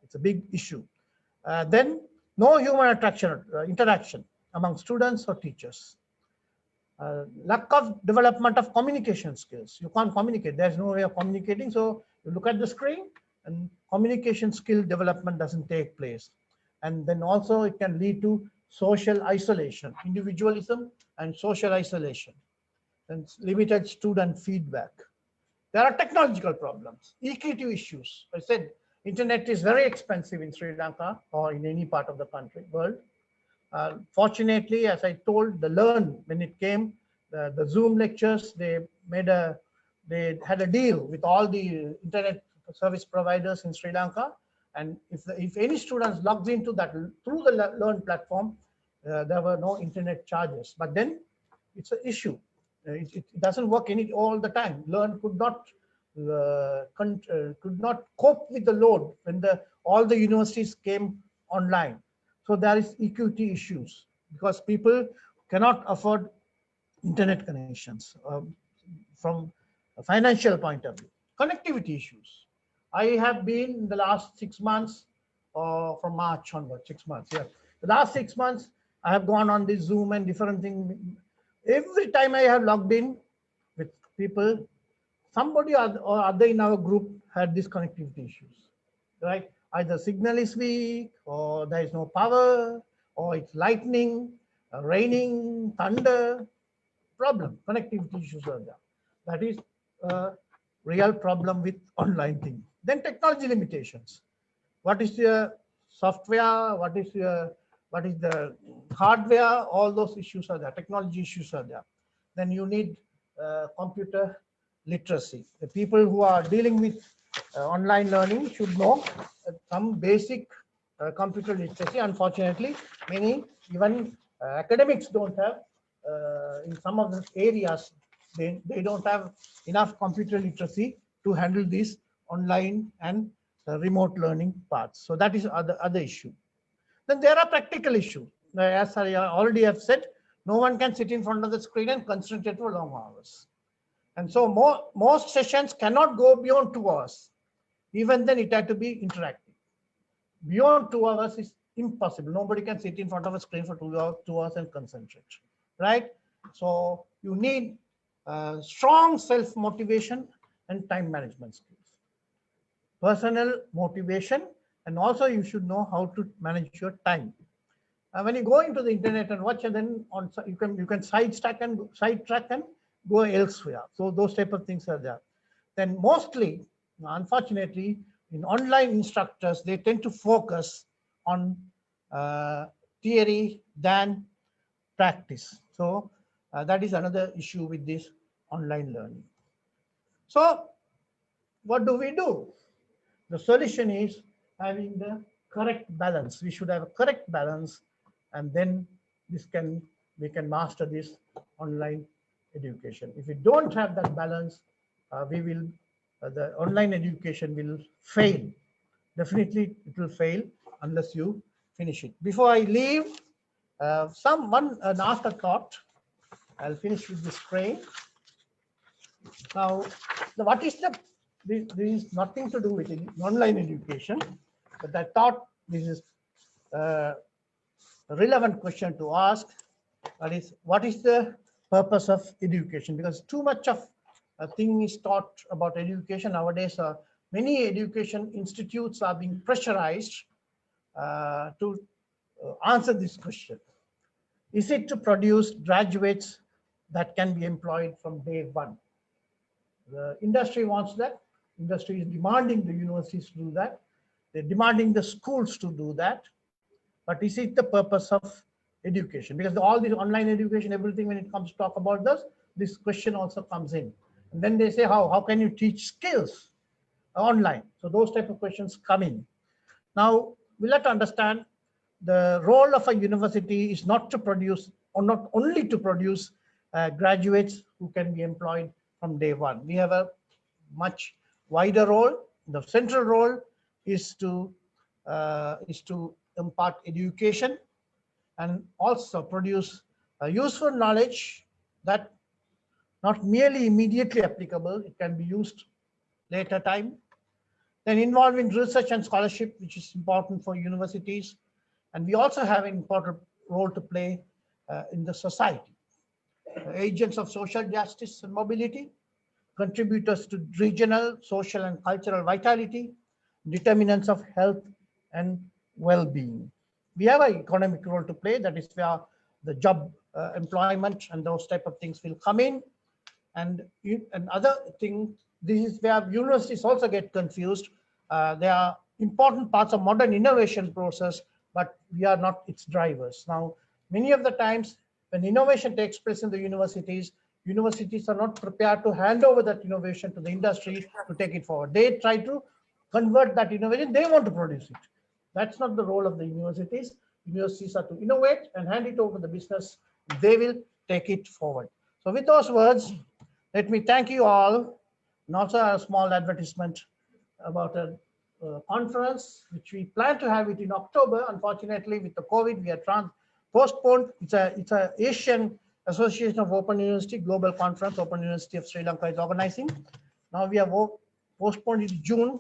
It's a big issue. Then no human interaction among students or teachers. Lack of development of communication skills. You can't communicate. There's no way of communicating. So you look at the screen and communication skill development doesn't take place. And then also it can lead to social isolation, individualism and social isolation, and limited student feedback. There are technological problems, equity issues. I said internet is very expensive in Sri Lanka or in any part of the world. Fortunately, as I told, when it came, the Zoom lectures, they had a deal with all the internet service providers in Sri Lanka. And if any students logged into that through the Learn platform, there were no internet charges. But then it's an issue. It doesn't work all the time. Learn could not cope with the load when all the universities came online. So there is equity issues because people cannot afford internet connections from a financial point of view. Connectivity issues. I have been in the last 6 months, or from March onward, 6 months. Yeah, the last 6 months I have gone on this Zoom and different things. Every time I have logged in with people, somebody or other in our group had these connectivity issues, right? Either signal is weak, or there is no power, or it's lightning, raining, thunder, problem. Connectivity issues are there. That is a real problem with online thing. Then technology limitations. What is your software? What is the hardware? All those issues are there. Technology issues are there. Then you need computer literacy. The people who are dealing with online learning should know some basic computer literacy. Unfortunately, many even academics don't have. In some of the areas, they don't have enough computer literacy to handle these online and remote learning parts. So that is other issue. Then there are practical issues. As I already have said, no one can sit in front of the screen and concentrate for long hours. And so most sessions cannot go beyond 2 hours. Even then, it had to be interactive. Beyond 2 hours is impossible. Nobody can sit in front of a screen for 2 hours and concentrate, right? So you need strong self-motivation and time management skills. Personal motivation, and also you should know how to manage your time. When you go into the internet and watch, and then you can sidetrack and go elsewhere. So those type of things are there. Then mostly, unfortunately, in online instructors, they tend to focus on theory than practice. So that is another issue with this online learning. So what do? The solution is having the correct balance. We should have a correct balance, and then we can master this online education. If we don't have that balance, the online education will fail. Definitely it will fail unless you finish it. Before I leave, an afterthought. I'll finish with this frame. Now, what is this is nothing to do with online education, but I thought this is a relevant question to ask. That is, what is the purpose of education? Because too much of a thing is taught about education nowadays. Many education institutes are being pressurized to answer this question. Is it to produce graduates that can be employed from day one? The industry wants that. Industry is demanding the universities to do that. They're demanding the schools to do that. But is it the purpose of education? Because all this online education, everything, when it comes to talk about this question also comes in. And then they say, how can you teach skills online? So those type of questions come in. Now, we'll have to understand the role of a university is not to produce, or not only to produce graduates who can be employed from day one. We have a much wider role. The central role is to impart education and also produce useful knowledge that not merely immediately applicable, it can be used later time. Then involved in research and scholarship, which is important for universities. And we also have an important role to play in the society. Agents of social justice and mobility, contributors to regional, social, and cultural vitality, determinants of health and well-being. We have an economic role to play. That is where the job employment and those type of things will come in. And another thing, this is where universities also get confused. They are important parts of modern innovation process, but we are not its drivers. Now, many of the times when innovation takes place in the universities are not prepared to hand over that innovation to the industry to take it forward. They try to convert that innovation, they want to produce it. That's not the role of the universities. Universities are to innovate and hand it over to the business. They will take it forward. So with those words, let me thank you all, and also a small advertisement about a conference, which we plan to have it in October. Unfortunately, with the COVID, we are postponed. It's a Asian Association of Open University Global Conference, Open University of Sri Lanka is organizing. Now we have postponed it to June.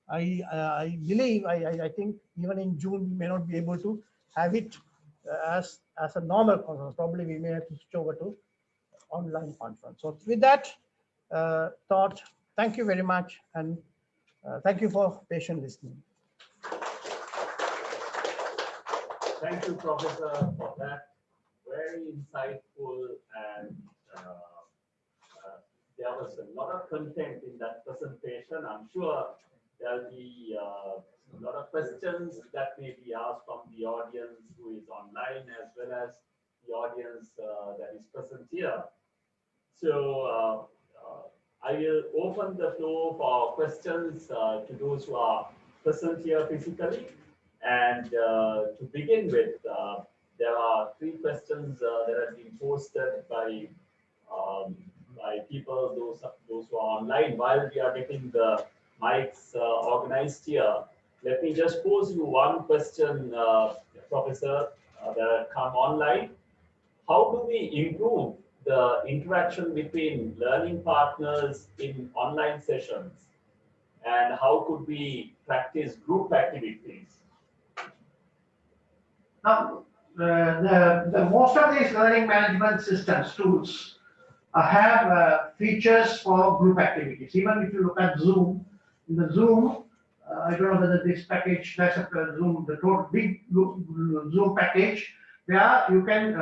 I believe, I think even in June, we may not be able to have it as a normal conference. Probably we may have to switch over to online conference. So with that thought, thank you very much. And thank you for patient listening. Thank you, Professor, for that. Very insightful, and there was a lot of content in that presentation. I'm sure there'll be a lot of questions that may be asked from the audience who is online, as well as the audience that is present here. So I will open the floor for questions to those who are present here physically. And to begin with, there are 3 questions that have been posted by people, those who are online. While we are getting the mics organized here, let me just pose you one question, Professor, that come online. How do we improve the interaction between learning partners in online sessions? And how could we practice group activities? Now, the most of these learning management systems, tools, have features for group activities. Even if you look at Zoom, in the Zoom, I don't know whether this package, that's a Zoom, the total big Zoom package, where you can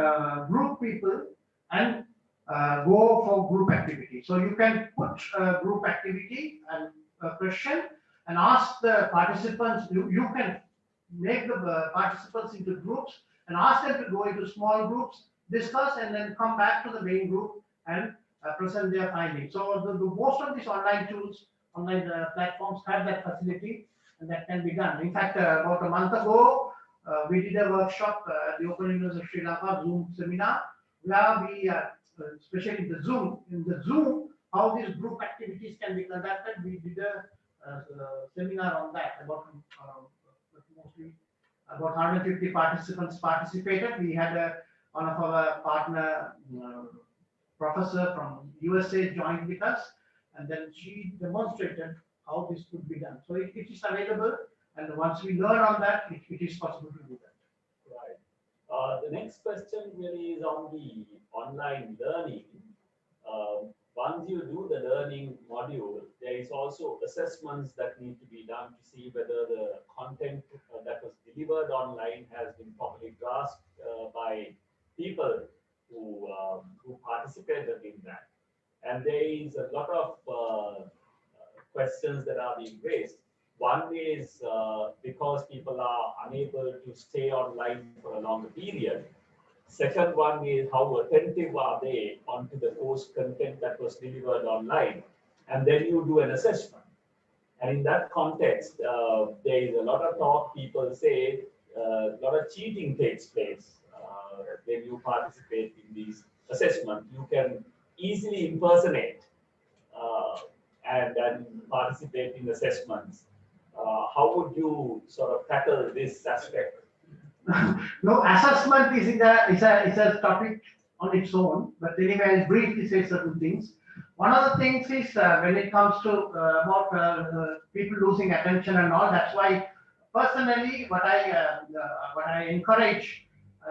group people and go for group activity. So you can put a group activity and a question, and ask the participants, you can make the participants into groups and ask them to go into small groups, discuss, and then come back to the main group and present their findings. So the most of these online tools, online platforms have that facility, and that can be done. In fact, about a month ago, we did a workshop at the Open University of Sri Lanka Zoom seminar, where we, especially in the Zoom, how these group activities can be conducted. We did a seminar on that. About mostly about 150 participants participated. We had one of our partner professor from USA joined with us, and then she demonstrated how this could be done. So it is available, and once we learn on that, it is possible to do that. Right. The next question really is on the online learning. Once you do the learning module, there is also assessments that need to be done to see whether the content that was delivered online has been properly grasped by people who participated in that. And there is a lot of questions that are being raised. One is because people are unable to stay online for a longer period. Second one is how attentive are they onto the course content that was delivered online. And then you do an assessment. And in that context, there is a lot of talk. People say a lot of cheating takes place when you participate in these assessments. You can easily impersonate and participate in assessments. How would you sort of tackle this aspect? No, assessment is a topic on its own, but anyway, I'll briefly say certain things. One of the things is when it comes to about people losing attention and all. That's why personally, what I encourage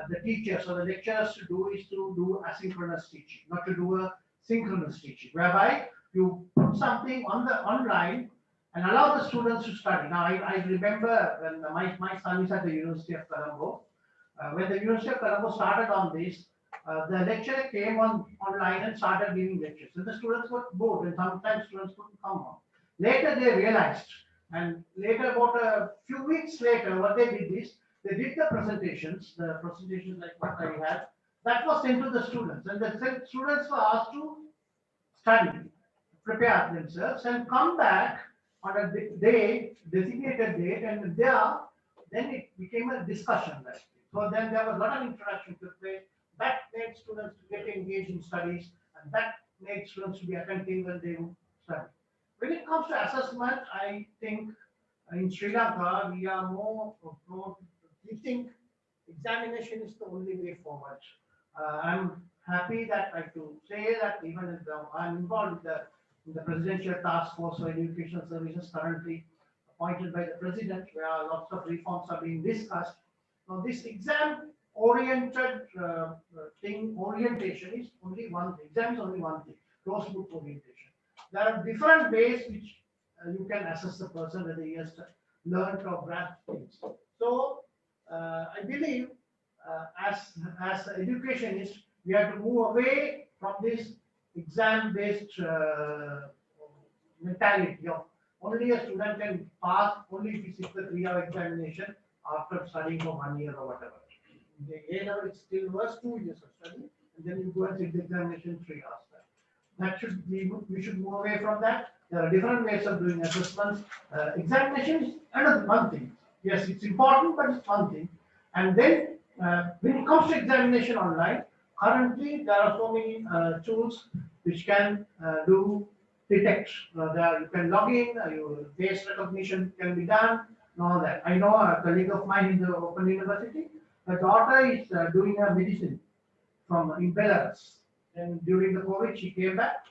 the teachers or the lecturers to do is to do asynchronous teaching, not to do a synchronous teaching, whereby you put something on the online and allow the students to study. Now, I remember when my son is at the University of Colombo. When the University of Colombo started on this, the lecturer came online and started giving lectures. And the students were bored, and sometimes students couldn't come on. Later, they realized, and later, about a few weeks later, what they did is, they did the presentations like what I had, that was sent to the students. And the students were asked to study, prepare themselves, and come back on a designated date, and then it became a discussion. So then there was a lot of interaction took place. That made students to get engaged in studies, and that made students to be attentive when they study. When it comes to assessment, I think in Sri Lanka we are we think examination is the only way forward. I'm happy that I could say that even if I'm involved in the Presidential Task Force for Educational Services currently appointed by the President, where lots of reforms are being discussed. Now, this exam-oriented orientation is only one thing. Exam is only one thing, closed book orientation. There are different ways which you can assess the person whether he has learned or grasped things. So, I believe as educationists, we have to move away from this exam-based mentality of only a student can pass only if he sits the 3-hour examination after studying for 1 year or whatever. In the A level, it's still worse, 2 years of study, and then you go and sit the examination 3 hours. That should be, we should move away from that. There are different ways of doing assessments. Examination is another one thing. Yes, it's important, but it's one thing. And then when it comes to examination online, currently there are so many tools which can detect. You can log in, your face recognition can be done, and all that. I know a colleague of mine in the Open University, her daughter is doing her medicine in Belarus. And during the COVID, she came back.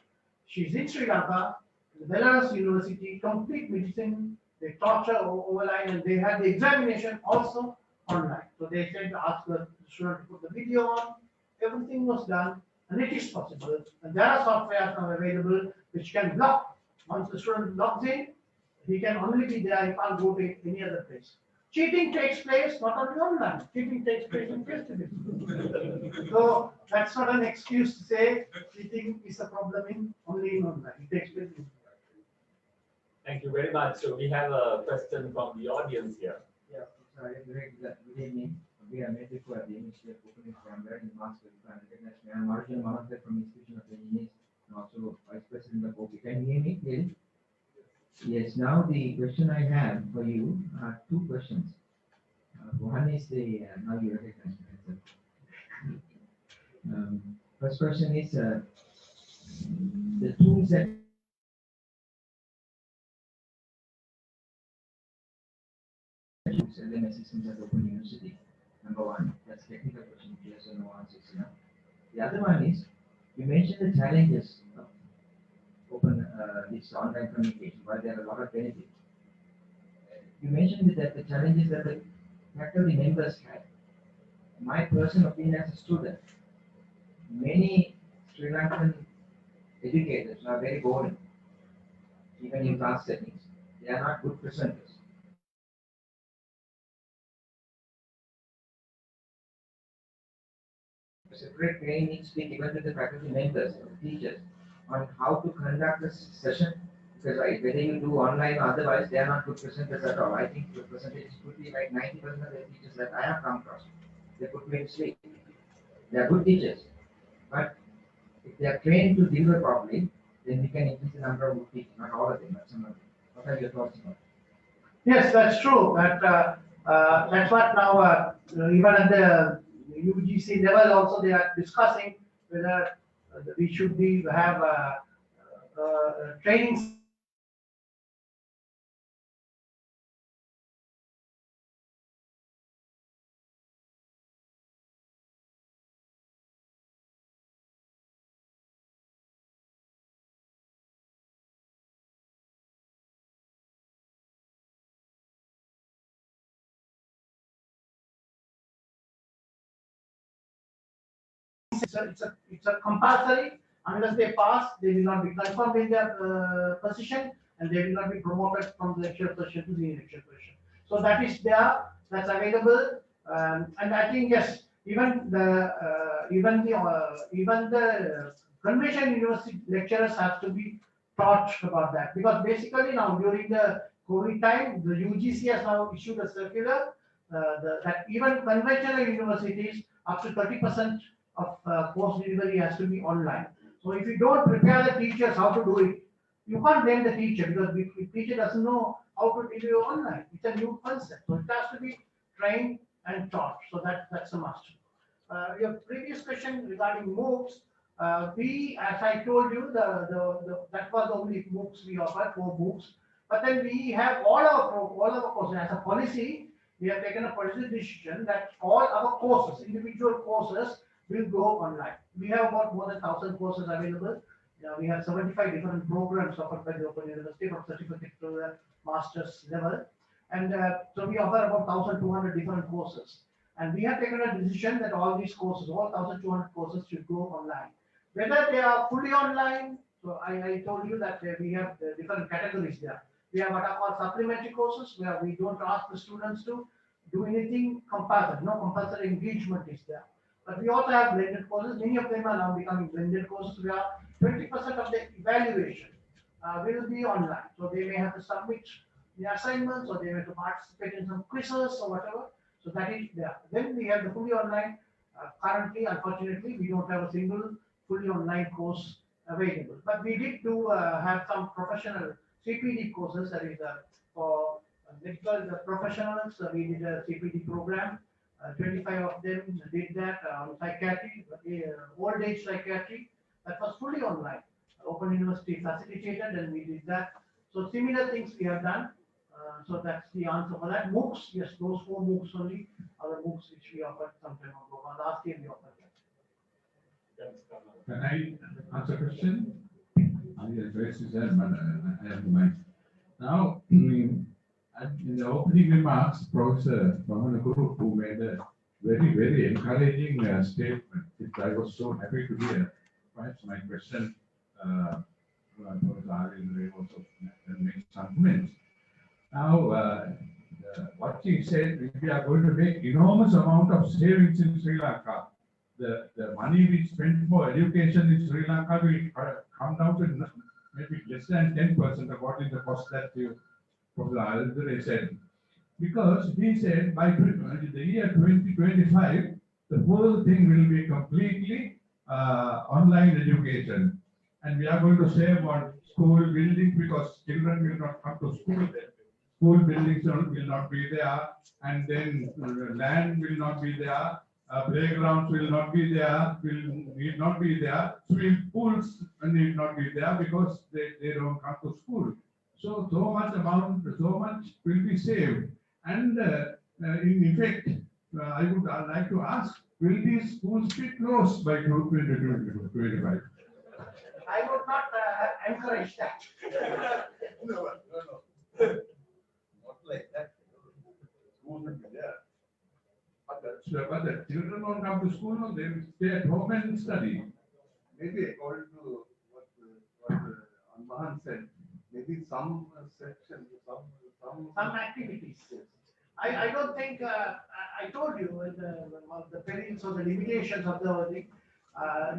She's in Sri Lanka, the Belarus University, complete medicine. They taught her online, and they had the examination also online. So they said, ask the student to put the video on. Everything was done, and it is possible. And there are softwares now available which can block. Once the student logs in, he can only be there. He can't go to any other place. Cheating takes place not only online. Cheating takes place in face-to-face. So that's not an excuse to say cheating is a problem only in online. It takes place in Thank you very much. So we have a question from the audience here. Yeah, sorry, good evening. We are made before the initiative opening from very master and recognize me. I'm Arjun Mahathir from Institution of Engineers and also Vice President of OP. Can you hear me clearly? Yes, now the question I have for you are two questions. One is the, now you recognize me. First question is the tools that LMS systems at Open University. Number one, that's technical question, yes or no answers. The other one is, you mentioned the challenges of open this online communication, while there are a lot of benefits. You mentioned that the challenges that the faculty members had. My personal opinion as a student, many Sri Lankan educators are very boring, even in class settings. They are not good presenters. Separate training needs to be given to the faculty members or teachers on how to conduct a session, because whether you do online or otherwise, they are not good presenters at all. I think the percentage could be like 90% of the teachers that I have come across. They put me to sleep. They are good teachers, but if they are trained to deliver properly, then we can increase the number of good teachers, not all of them, but some of them. What are your thoughts about it? Yes, that's true. That's what now, even at the UGC level also they are discussing whether we should have training it's a compulsory. Unless they pass, they will not be confirmed in their position, and they will not be promoted from the lecture position to the lecture position. So that is there, that's available, and I think yes, even the convention university lecturers have to be taught about that, because basically now during the COVID time, the UGC has now issued a circular that even conventional universities up to 30% of course delivery has to be online. So if you don't prepare the teachers how to do it, you can't blame the teacher, because if the teacher doesn't know how to deliver online, it's a new concept. So it has to be trained and taught. So that's a must. Your previous question regarding MOOCs, we, as I told you, that was the only MOOCs we offer, 4 MOOCs. But then we have all our courses as a policy. We have taken a policy decision that all our courses, individual courses, will go online. We have about more than 1,000 courses available. We have 75 different programs offered by the Open University from certificate to the master's level. And so we offer about 1,200 different courses. And we have taken a decision that all these courses, all 1,200 courses should go online. Whether they are fully online, so I told you that we have different categories there. We have what are called supplementary courses, where we don't ask the students to do anything compulsory. No compulsory engagement is there. But we also have blended courses. Many of them are now becoming blended courses where 20% of the evaluation will be online. So they may have to submit the assignments, or they may have to participate in some quizzes or whatever. So that is there. Then we have the fully online. Currently, unfortunately, we don't have a single fully online course available. But we did have some professional CPD courses, that is for medical professionals. We did a CPD program. 25 of them did that on psychiatry, old age psychiatry. That was fully online. Open University facilitated, and we did that. So similar things we have done. So that's the answer for that. MOOCs, yes, those 4 MOOCs only are the MOOCs which we offered some time ago. Last year we offered that. Can I answer a question? I address this, but I have mind. Now, in the opening remarks, Professor Mahanaguru, who made a very, very encouraging statement, which I was so happy to hear. Perhaps my question, Professor Arvind also make some comments. Now, what he said, we are going to make enormous amount of savings in Sri Lanka. The money we spend for education in Sri Lanka will come down to maybe less than 10% of what is the cost that you, Professor Alidure said. Because he said by the year 2025, the whole thing will be completely online education. And we are going to save on school buildings because children will not come to school then. School buildings will not be there, and then land will not be there, playgrounds will not be there, need not be there, swimming pools need not be there because they don't come to school. So much will be saved. And in effect, I would like to ask, will these schools be closed by 2025? I would not encourage that. No. Not like that. Schools will be there. But the children won't come to school, no, they will stay at home and study. Maybe according to what Anbahan said, maybe some section, Some activities. I don't think, I told you the perils or the limitations of the thing.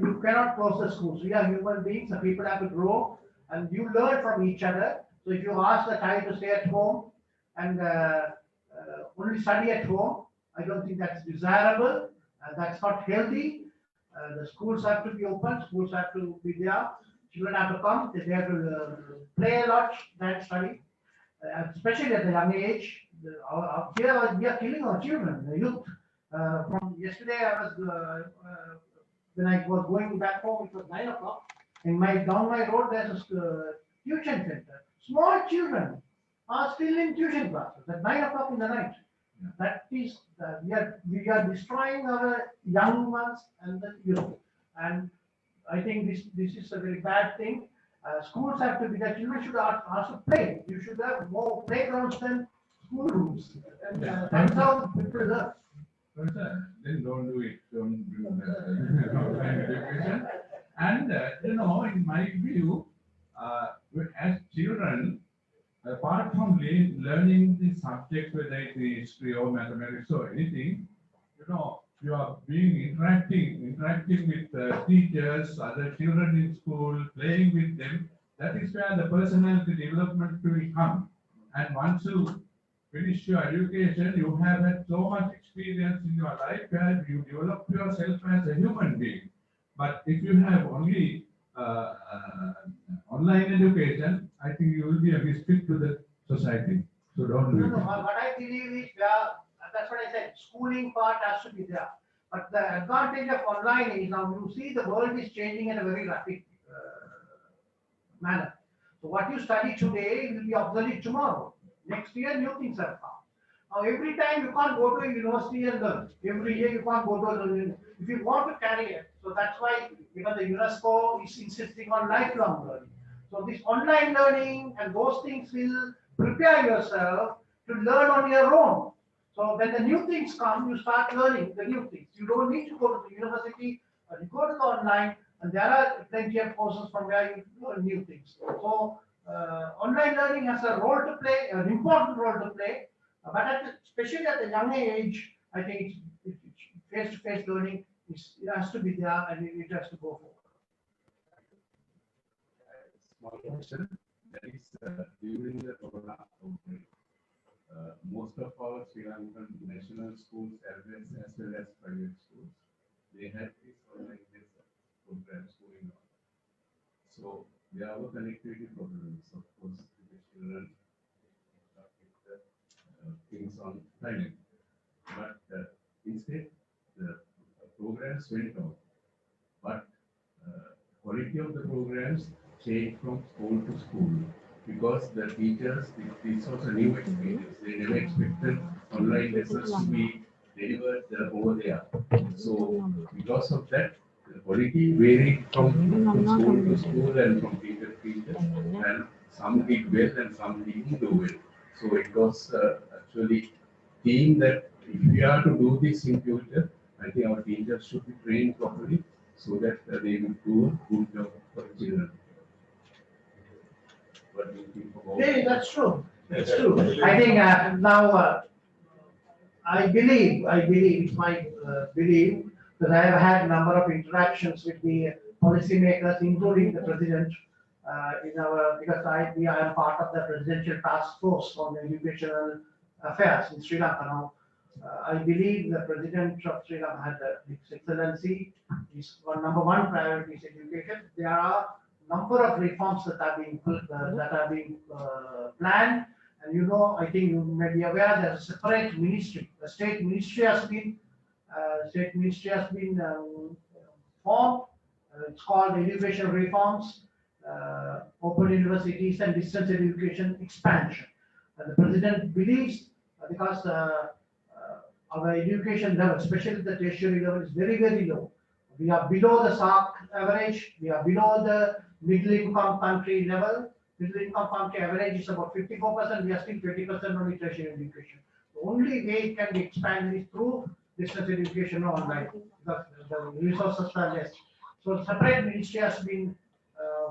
You cannot close the schools. We are human beings, the people have to grow and you learn from each other. So if you ask the child to stay at home and only study at home, I don't think that's desirable. That's not healthy. The schools have to be open, schools have to be there. Children have to come, they have to play a lot than study. Especially at the young age, here we are killing our children, the youth. From yesterday, I was when I was going back home, it was 9 o'clock. Down my road, there's a tuition center. Small children are still in tuition classes at 9 o'clock in the night. Yeah. That is, we are destroying our young ones and the youth. And I think this is a very bad thing. Schools have to be that children should also play. You should have more playgrounds than schoolrooms. And that's how people learn. Then don't do it. Don't do online education. And in my view, as children, apart from learning the subject, whether it is history or mathematics or anything, you are interacting with teachers, other children in school, playing with them. That is where the personality development will come. And once you finish your education, you have had so much experience in your life where you develop yourself as a human being. But if you have only online education, I think you will be a misfit to the society. So don't do it. What I believe is, that's what I said, schooling part has to be there. But the advantage of online is now you see the world is changing in a very rapid manner. So what you study today will be obsolete tomorrow. Next year, new things have come. Now, every time you can't go to a university and learn. Every year you can't go to a university. If you want to carry it, so that's why even the UNESCO is insisting on lifelong learning. So this online learning and those things will prepare yourself to learn on your own. So when the new things come, you start learning the new things. You don't need to go to the university, you go to the online, and there are plenty of courses from where you learn new things. So online learning has a role to play, an important role to play, but especially at the young age, I think face-to-face learning it has to be there and it has to go forward. Small question. That is during the corona outbreak, most of our Sri Lankan national schools as well as private schools, they had this online programs going on. So there are connectivity problems, of course, the children with things on timing. But instead, the programs went on. But quality of the programs changed from school to school because the teachers, this was a new experience. They never expected online lessons to be delivered over there. So because of that, the quality varied from school to school and from teacher to teacher, and some did well and some didn't do well. So it was actually seeing that if we are to do this in future, I think our teachers should be trained properly so that they will do a good job for the children. What do you think about? Yeah, that's true. That's true. I think now I believe it's my belief that I have had a number of interactions with the policymakers, including the president, in our, because I am part of the presidential task force on educational affairs in Sri Lanka now. I believe the president of Sri Lanka had His Excellency, his number one priority is education. There are number of reforms that are being planned, and you know, I think you may be aware there's a separate ministry. The state ministry has been formed. It's called Education Reforms, Open Universities and Distance Education Expansion. And the president believes because our education level, especially the tertiary level, is very, very low. We are below the SAARC average. We are below the middle income country level. Middle income country average is about 54%. We are still 20% only tertiary education. The only way it can be expanded is through distance education online. The resources are less. So separate ministry has been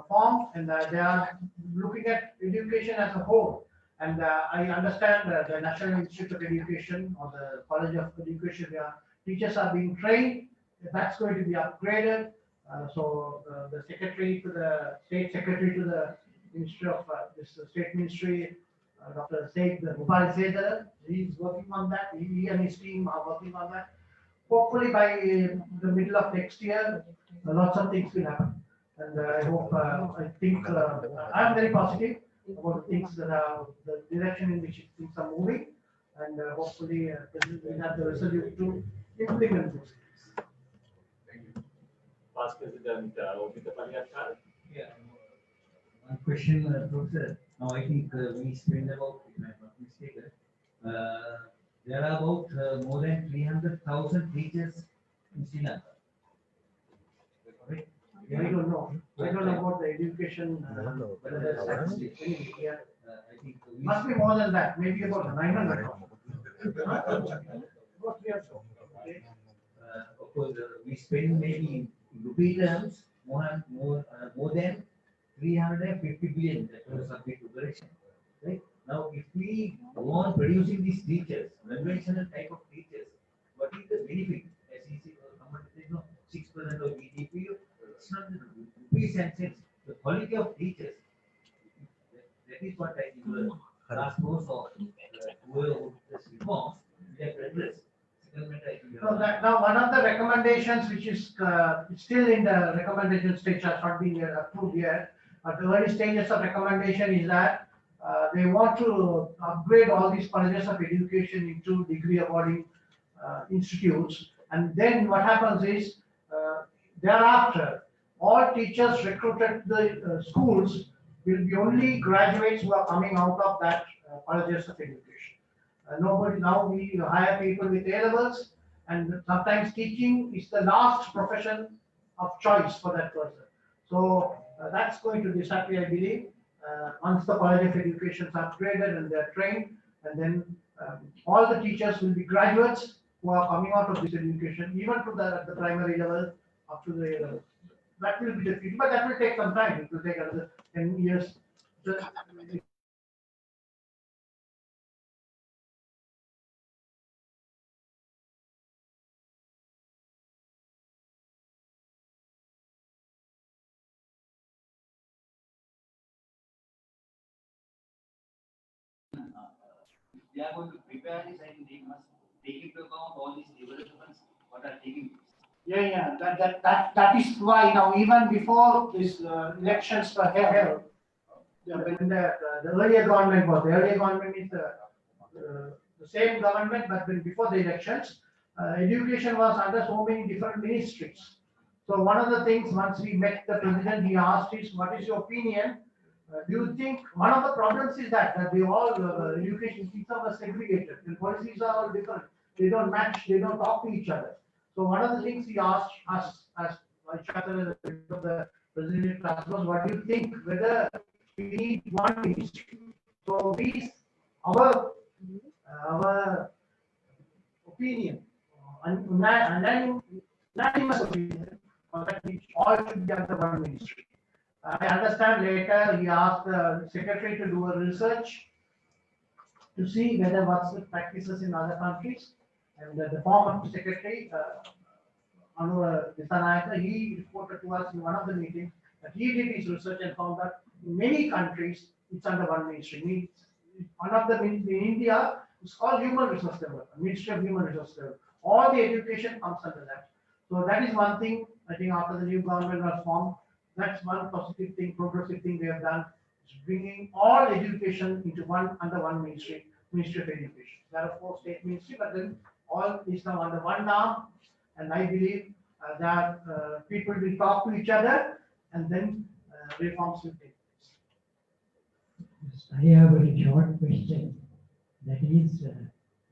formed, and they are looking at education as a whole. And I understand the National Institute of Education or the College of Education, where teachers are being trained. That's going to be upgraded. So the secretary to the state secretary to the Ministry of this state ministry, Dr. Gopal Seder, he's working on that. He and his team are working on that. Hopefully by the middle of next year, lots of things will happen. And I hope, I think, I'm very positive about things that are the direction in which things are moving, and hopefully we have the resolute to implement this. Past President Obita Paliakar. Yeah. One question, Professor. Now I think we spend about, if I'm not mistaken, there are about more than 300,000 teachers in Sri Lanka. Correct? I don't know. I don't know about the education. Whether there's statistics. Yeah. I think Must be more than that. Maybe about 900. About 300. Of course, we spend maybe in rupee terms more than 350 billion that was subject to correction. Right? Now, if we go on producing these teachers, conventional type of teachers, what is the benefit? As you see, 6% of GDP. It's not the rupees and cents. The quality of teachers. That is what I think the last course of whoever this reforms we have addressed. So now one of the recommendations which is still in the recommendation stage has not been approved yet, but the early stages of recommendation is that they want to upgrade all these colleges of education into degree awarding institutes, and then what happens is thereafter all teachers recruited to the schools will be only graduates who are coming out of that colleges of education. Nobody now, we hire people with A levels, and sometimes teaching is the last profession of choice for that person. So that's going to disappear, I believe, once the College of Education is upgraded and they're trained, and then all the teachers will be graduates who are coming out of this education, even to the primary level up to the A level. That will be the future, but that will take some time. It will take another 10 years. They are going to prepare this, and they must take into account all these developments what are taking place. Yeah. That is why now, even before these elections were held, when the earlier government was, the earlier government is the same government, but when before the elections, education was under so many different ministries. So one of the things, once we met the president, he asked is, what is your opinion? Do you think one of the problems is that they all education systems are segregated, the policies are all different, they don't match, they don't talk to each other. So one of the things he asked us as Vice Chancellor of the presidential class was, what do you think whether we need one ministry? So our opinion, unanimous opinion, that all should be under one ministry. I understand later he asked the secretary to do a research to see whether what's the practices in other countries, and the former secretary, Anura Disanayaka, he reported to us in one of the meetings that he did his research and found that in many countries, it's under one ministry. One of them in India is called Human Resource Development, Ministry of Human Resource Development. All the education comes under that. So that is one thing, I think after the new government was formed, that's one positive thing, progressive thing we have done, is bringing all education into under one ministry, Ministry of Education. There are 4 state ministries, but then all is now under one arm, and I believe that people will talk to each other, and then reforms will take place. I have a very short question. That is,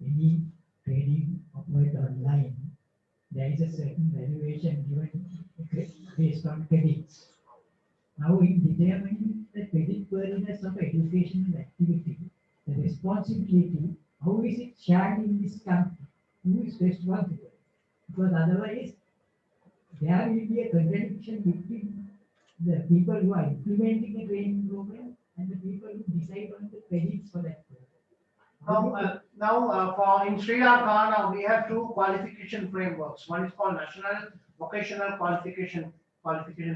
any trading operate online, there is a certain valuation given based on credits. Now, in determining the credit worthiness of educational activity, the responsibility, how is it shared in this country? Who is responsible? Because otherwise, there will be a contradiction between the people who are implementing a training program and the people who decide on the credits for that program. Now, for in Sri Lanka, now we have 2 qualification frameworks. One is called National Vocational Qualification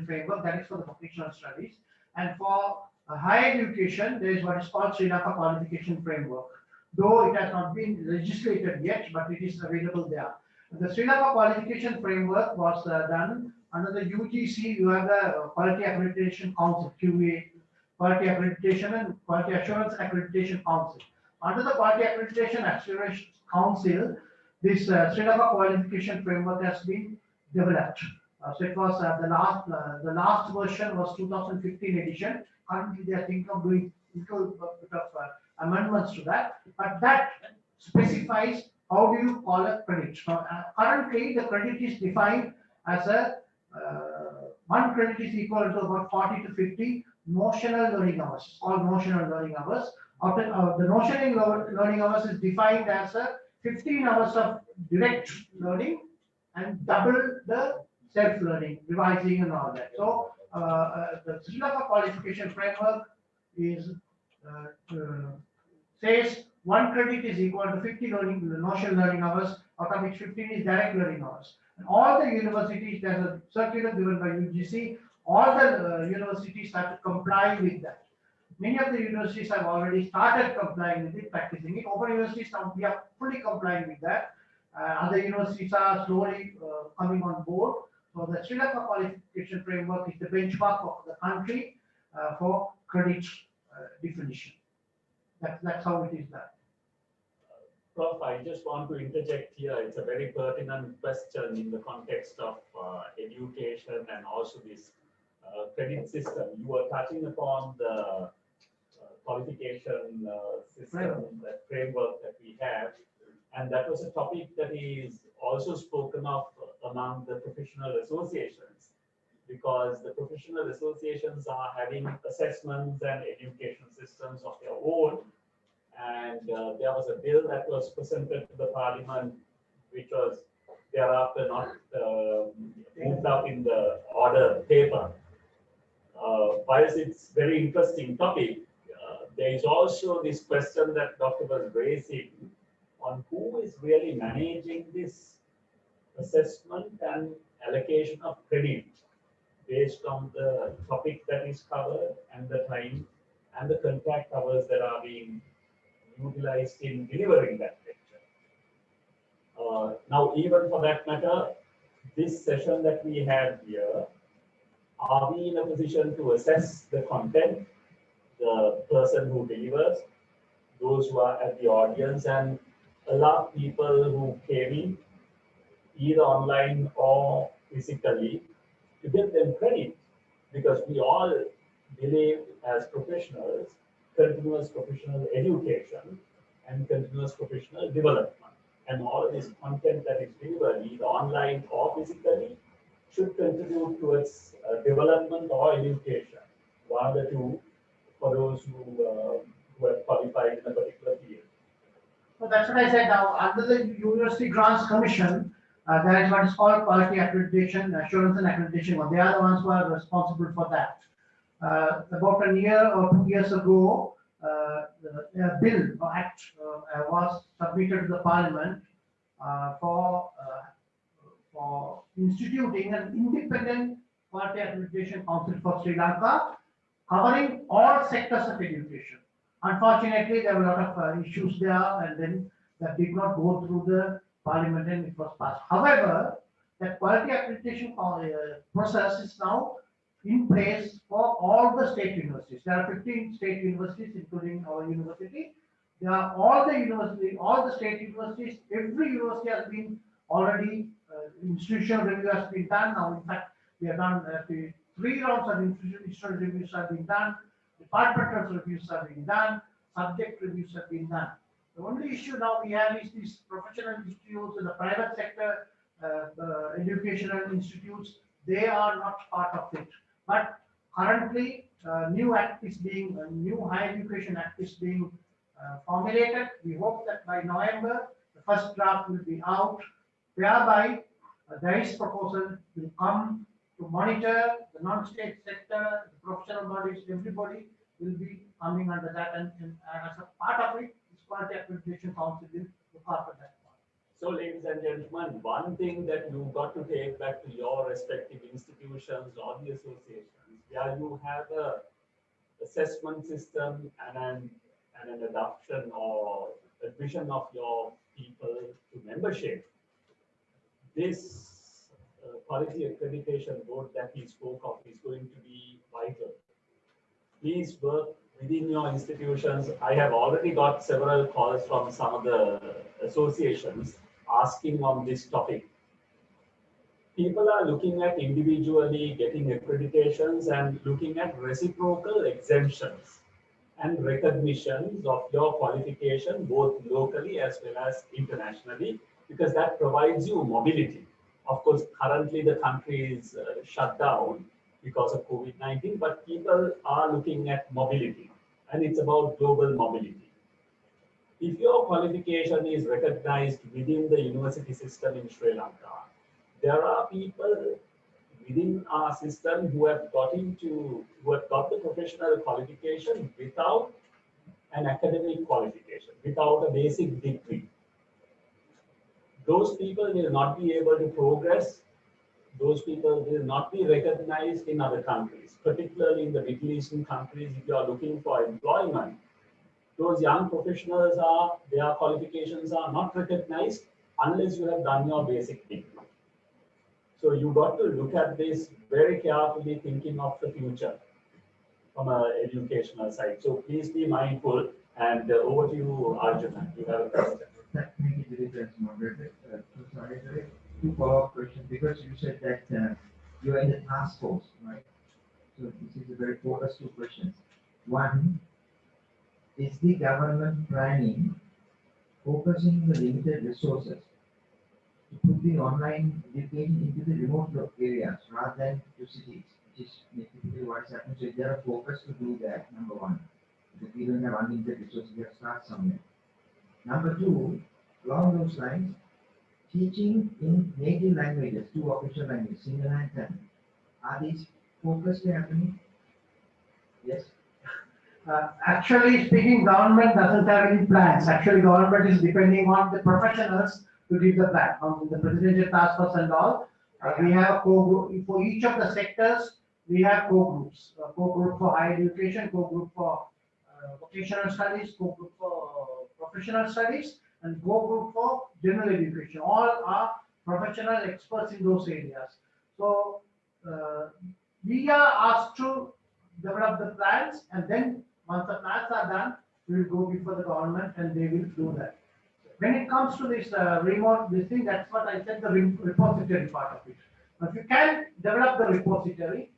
Framework, that is for the vocational studies. And for higher education, there is what is called Sri Lanka Qualification Framework. Though it has not been legislated yet, but it is available there. The Sri Lanka Qualification Framework was done under the UGC. You have the Quality Accreditation Council, QA, Quality Accreditation and Quality Assurance Accreditation Council. Under the Quality Accreditation Assurance Council, this Sri Lanka Qualification Framework has been developed. So it was the last version was 2015 edition. Currently, they are thinking of doing a little bit of amendments to that, but that specifies how do you call a credit. Currently, the credit is defined as a 1 credit is equal to about 40 to 50 notional learning hours, called notional learning hours. The notional learning hours is defined as 15 hours of direct learning and double the self-learning, revising and all that. So the Sri Lanka Qualification Framework is says 1 credit is equal to 50 notional learning hours, out of which 15 is direct learning hours. And all the universities, there's a circular given by UGC, all the universities have to comply with that. Many of the universities have already started complying with it, practicing it. Open universities, now we are fully complying with that. Other universities are slowly coming on board. So the Sri Lanka Qualification Framework is the benchmark of the country for credit definition. That's how it is done. Prof, I just want to interject here. It's a very pertinent question in the context of education and also this credit system. You were touching upon the qualification system, that framework that we have. And that was a topic that is also spoken of among the professional associations, because the professional associations are having assessments and education systems of their own. And there was a bill that was presented to the parliament, which was thereafter not moved up in the order paper. Whilst it's very interesting topic, there is also this question that Dr. was raising on who is really managing this assessment and allocation of credit based on the topic that is covered and the time and the contact hours that are being utilized in delivering that lecture. Now, even for that matter, this session that we have here, are we in a position to assess the content, the person who delivers, those who are at the audience, and allow people who came in, either online or physically, to give them credit? Because we all believe as professionals, continuous professional education and continuous professional development. And all this content that is delivered, either online or physically, should contribute towards development or education, one of the two, for those who have qualified in a particular field. So that's what I said. Now, under the University Grants Commission, there is what is called Quality Accreditation, Assurance and Accreditation. They are the ones who are responsible for that. About a year or 2 years ago, a bill or act was submitted to the parliament for instituting an independent quality accreditation council for Sri Lanka, covering all sectors of education. Unfortunately, there were a lot of issues there, and then that did not go through the parliament and it was passed. However, the quality accreditation process is now in place for all the state universities. There are 15 state universities, including our university. There are all the state universities. Every university has been already institutional review has been done. Now, in fact, we have done 3 rounds of institutional reviews have been done. Departmental reviews have been done. Subject reviews have been done. The only issue now we have is these professional institutes in the private sector, educational institutes. They are not part of it. But currently, new Higher Education Act is being formulated. We hope that by November, the first draft will be out, whereby the DICE proposal will come to monitor the non-state sector, the professional bodies, everybody will be coming under that, and as a part of it, this Quality Accreditation Council will look after that part. So, ladies and gentlemen, one thing that you've got to take back to your respective institutions or the associations, where you have a assessment system and an adoption or admission of your people to membership, this quality accreditation board that he spoke of is going to be vital. Please work within your institutions. I have already got several calls from some of the associations asking on this topic. People are looking at individually getting accreditations and looking at reciprocal exemptions and recognitions of your qualification, both locally as well as internationally, because that provides you mobility. Of course, currently the country is shut down because of COVID-19, but people are looking at mobility, and it's about global mobility. If your qualification is recognized within the university system in Sri Lanka, there are people within our system who have got the professional qualification without an academic qualification, without a basic degree. Those people will not be able to progress. Those people will not be recognized in other countries, particularly in the Middle Eastern countries. If you are looking for employment, those young professionals their qualifications are not recognized unless you have done your basic degree. So you got to look at this very carefully, thinking of the future from an educational side. So please be mindful. And over to you, Arjuna. You have a question. Thank you, Delive, moderator. Sorry, two follow-up questions, because you said that you are in the task force, right? So this is a very focused 2 questions. One, is the government planning focusing the limited resources to put the online education into the remote areas rather than to cities, which is typically what's happening? So if there are focus to do that, number 1. If we don't have unlimited resources, we have to start somewhere. Number 2, along those lines, teaching in native languages, 2 official languages, Sinhala and Tamil. Are these focused happening? Yes. Actually speaking, government doesn't have any plans. Actually, government is depending on the professionals to give the plan. On the presidential task force and all, we have for each of the sectors, we have co-groups. Co-group for higher education, co-group for vocational studies, co-group for professional studies, and co-group for general education. All are professional experts in those areas. So we are asked to develop the plans, and then once the plans are done, we will go before the government and they will do that. When it comes to this this thing, that's what I said, the repository part of it. If you can develop the repository,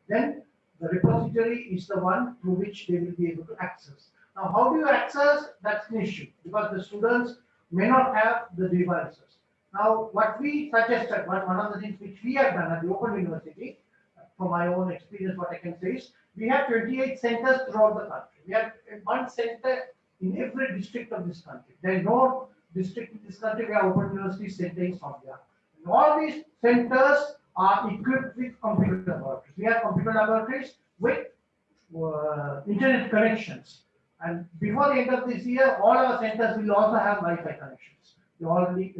then the repository is the one through which they will be able to access. Now, how do you access? That's an issue, because the students may not have the devices. Now, what we suggested, one of the things which we have done at the Open University, from my own experience, what I can say is, we have 28 centers throughout the country. We have 1 center in every district of this country. There is no district in this country where Open University center is not there. And all these centers are equipped with computer laboratories. We have computer laboratories with internet connections. And before the end of this year, all our centers will also have Wi-Fi connections. They're already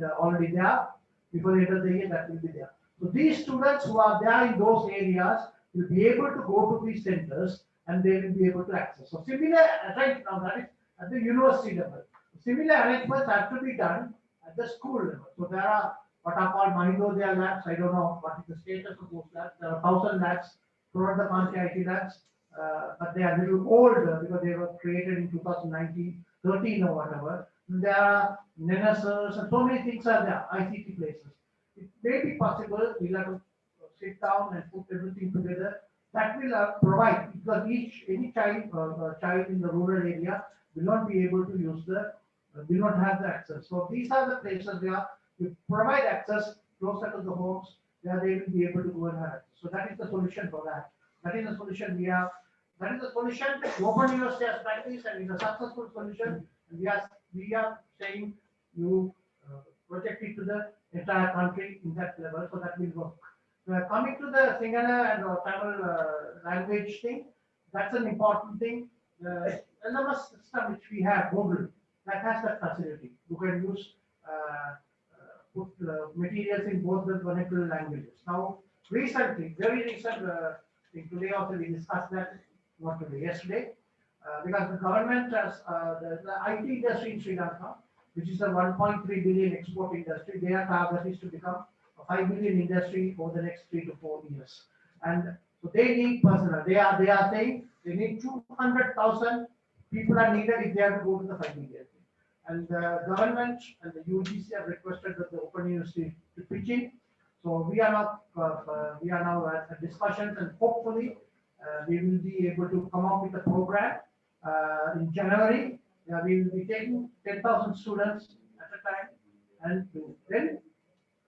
there. Before the end of the year, that will be there. So these students who are there in those areas will be able to go to these centers and they will be able to access. So similar arrangements, now that is at the university level. Similar arrangements have to be done at the school level. So there are what are called Mahindodaya labs. I don't know what is the status of those labs. There are 1,000 labs throughout the country, IT labs, but they are a little older because they were created in 2019, 13 or whatever. There are NNSers and so many things are there, ICT places. It may be possible, we'll have to sit down and put everything together. That will provide, because any child in the rural area will not be able to use will not have the access. So these are the places where we provide access closer to the homes where they will be able to go and have access. So that is the solution for that. That is the solution we have. That is the solution Open University has practiced and is a successful solution. And we are saying you project it to the entire country in that level, so that will work. Coming to the Sinhala and Tamil language thing, that's an important thing. The LMS system which we have, Google, that has that facility. You can use put materials in both the vernacular languages. Now, recently, very recent, today also we discussed that, not today, yesterday, because the government has the IT industry in Sri Lanka, which is a 1.3 billion export industry, their target is to become a 5 billion industry over the next 3 to 4 years. And so they need personnel. They are saying they need 200,000 people are needed if they have to go to the 5 billion. And the government and the UGC have requested that the Open University to pitch in. So we are now at discussions, and hopefully we will be able to come up with a program in January. We will be taking 10,000 students at a time, and then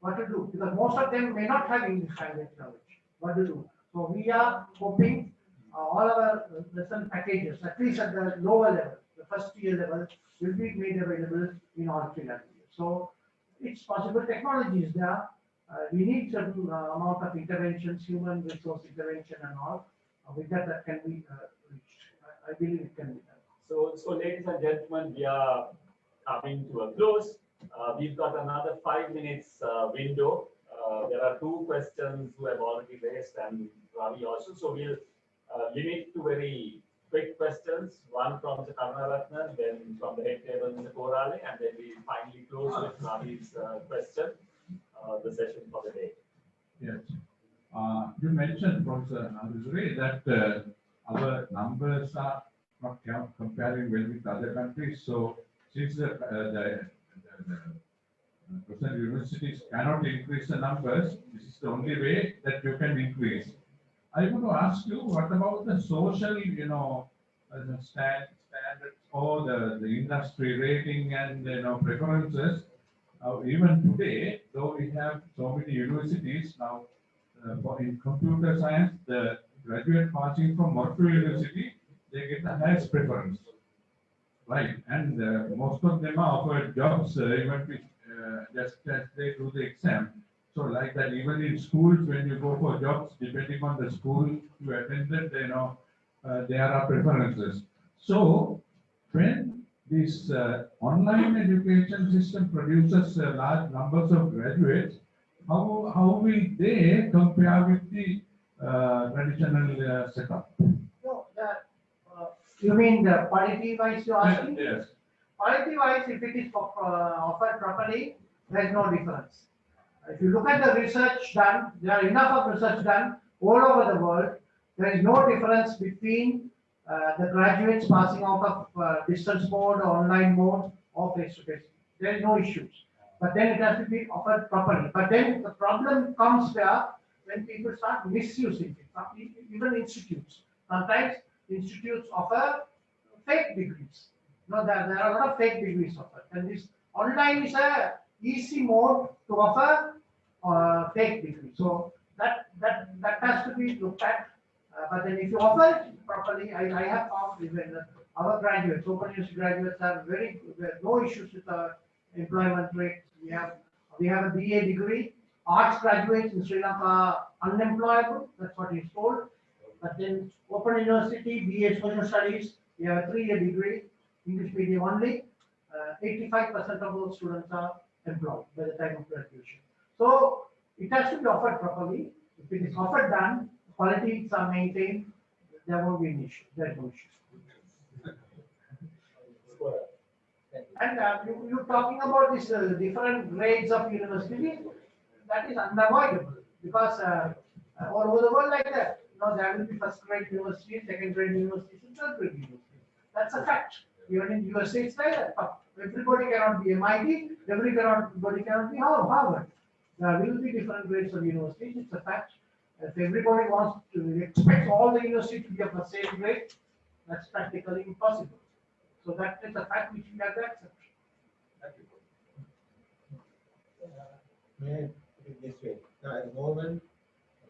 what to do, because most of them may not have English language knowledge. What to do? So we are hoping all our lesson packages, at least at the lower level, the first year level, will be made available in all 3 languages. So it's possible. Technology is there. We need certain amount of interventions, human resource intervention and all. With that can be reached. I believe it can be done. So ladies and gentlemen, we are coming to a close. We've got another 5 minutes window. There are 2 questions who have already raised, and Ravi also. So we'll limit to very quick questions. One from the Karunaratna, then from the head table, Mr. Korale, and then we finally close with Ravi's question, the session for the day. Yes. You mentioned, Professor Nandusuri, that our numbers are not comparing well with other countries. So since the present universities cannot increase the numbers, this is the only way that you can increase. I want to ask you, what about the social, standards or the industry rating and preferences? Even today, though we have so many universities now, in computer science, the graduate passing from Murphy University, they get the highest preference, right? And most of them are offered jobs even with, just as they do the exam. So like that, even in schools, when you go for jobs, depending on the school you attended, there are preferences. So when this online education system produces large numbers of graduates, how will they compare with the traditional setup? No, you mean the quality-wise you're asking? Yes. Quality-wise, if it is offered properly, there is no difference. If you look at the research done, there are enough of research done all over the world. There is no difference between the graduates passing out of distance mode or online mode or face-to-face. There is no issues. But then it has to be offered properly. But then the problem comes where when people start misusing it, even institutes. Sometimes institutes offer fake degrees. There are a lot of fake degrees offered. And this online is a easy mode to offer fake degree. So that has to be looked at. But then if you offer it properly, I have found even our graduates, Open University graduates have no issues with employment rates. We have a BA degree. Arts graduates in Sri Lanka are unemployable. That's what he's told. But then Open University, BA Social Studies, we have a 3-year degree, English medium only. 85% of those students are employed by the time of graduation. So it has to be offered properly. If it is offered done, qualities are maintained, there won't be an issue. There's no issue. And you're talking about this different grades of university. That is unavoidable because all over the world like that. There will be first grade universities, second grade universities, and third grade universities. That's a fact. Even in USA, it's like that. Everybody cannot be MIT. Everybody cannot be Harvard. There will be different grades of universities. It's a fact. If everybody wants to expect all the universities to be of the same grade, that's practically impossible. So that is a fact which we have to accept. May I put it this way? Now, at the moment,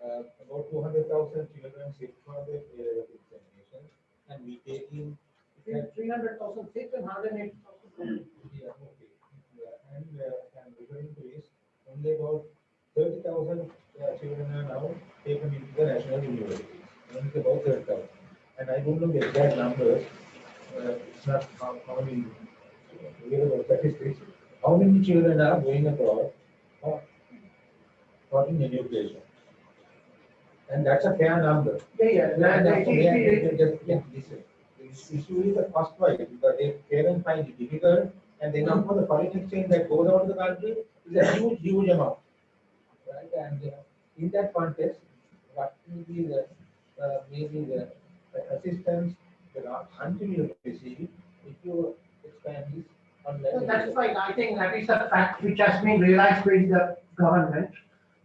about 200,000 children sit for the A-level examination, and we take in 300,000 sit and 180,000. Yeah, okay. Yeah, and I'm referring to is only about 30,000 children are now taken into the national universities. Only about 30,000. And I don't know the exact numbers. It's not how many available statistics. How many children are going abroad for in education? And that's a fair number. Yeah. This issue is the first wise because they parents find it difficult, and then of course the foreign exchange that goes out of the country is a huge amount. Right? And in that context, what will be the maybe the assistance until you receive if you expand this online? So that's fine. I think that is a fact which has been realized by the government.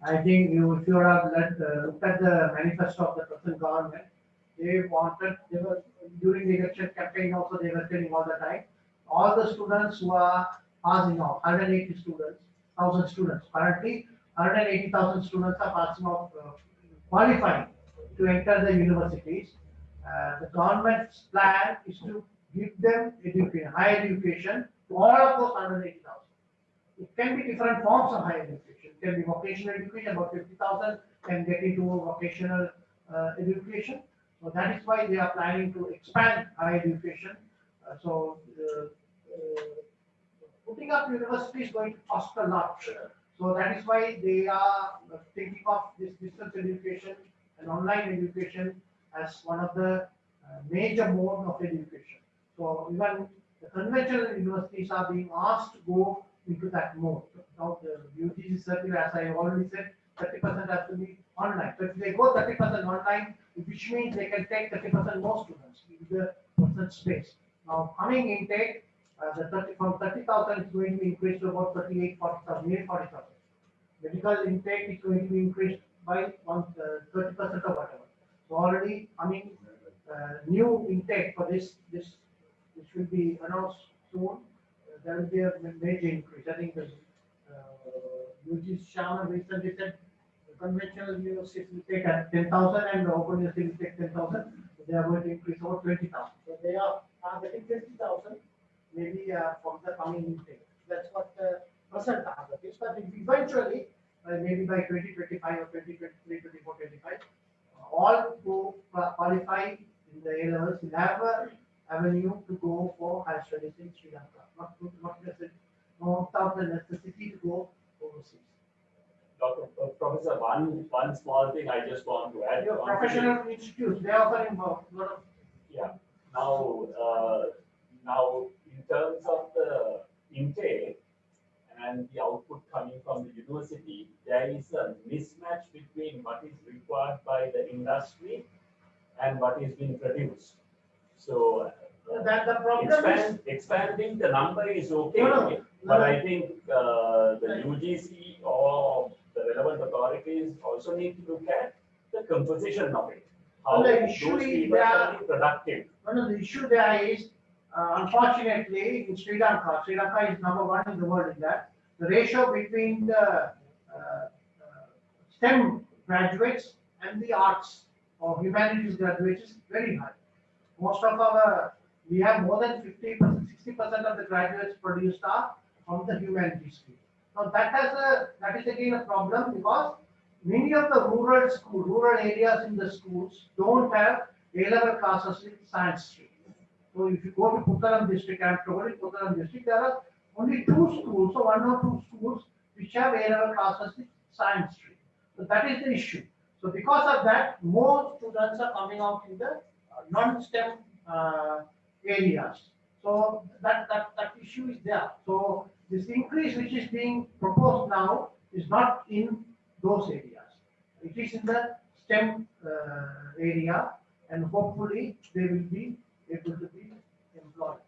I think if you have looked at the manifesto of the present government, they were during the election campaign also they were telling all the time, all the students who are passing off, 1,000 students. Currently, 180,000 students are passing off, qualifying to enter the universities. The government's plan is to give them education, higher education to all of those 180,000. It can be different forms of higher education. It can be vocational education, about 50,000 can get into vocational education. So that is why they are planning to expand higher education. Putting up university is going to cost a lot. So that is why they are thinking of this distance education and online education as one of the major mode of education. So even the conventional universities are being asked to go into that mode. Now the UGC circular, as I already said, 30% has to be online. So if they go 30% online, which means they can take 30% more students in the percent space. Now coming intake, from 30,000 is going to be increased to about 38, 40,000, nearly 40,000. Medical intake is going to be increased by 30% or whatever. So already coming new intake for this which will be announced soon. There will be a major increase. I think the UGC Sharma recently said the conventional universities will take 10,000 and the open university will take 10,000. So they are going to increase over 20,000. So they are getting 20,000 maybe from the coming intake. That's what the present target is. But eventually, maybe by 2025 or 2023, 24, 25, all who qualify in the A levels will have a avenue to go for higher studies in Sri Lanka. Not the necessity to go overseas. Professor, one small thing I just want to add. Your professional institutes, they are offering a lot of. Yeah. Now, in terms of the intake and the output coming from the university, there is a mismatch between what is required by the industry and what is being produced. So that the problem expanding the number is okay, but I think the UGC or the relevant authorities also need to look at the composition of it. How the issue those is people can be productive. The issue there is, unfortunately, in Sri Lanka is number one in the world in that. The ratio between the STEM graduates and the arts or humanities graduates is very high. Most of we have more than 50%, 60% of the graduates produced are from the humanities field. Now that is again a problem because many of the rural areas in the schools don't have A-level classes in science stream. So if you go to Puttalam district, I'm told in Puttalam district, there are only 2 schools, so 1 or 2 schools which have A-level classes in science stream. So that is the issue. So because of that, more students are coming out in the non-STEM areas. So that issue is there. So this increase which is being proposed now is not in those areas. It is in the STEM area, and hopefully they will be able to be employed.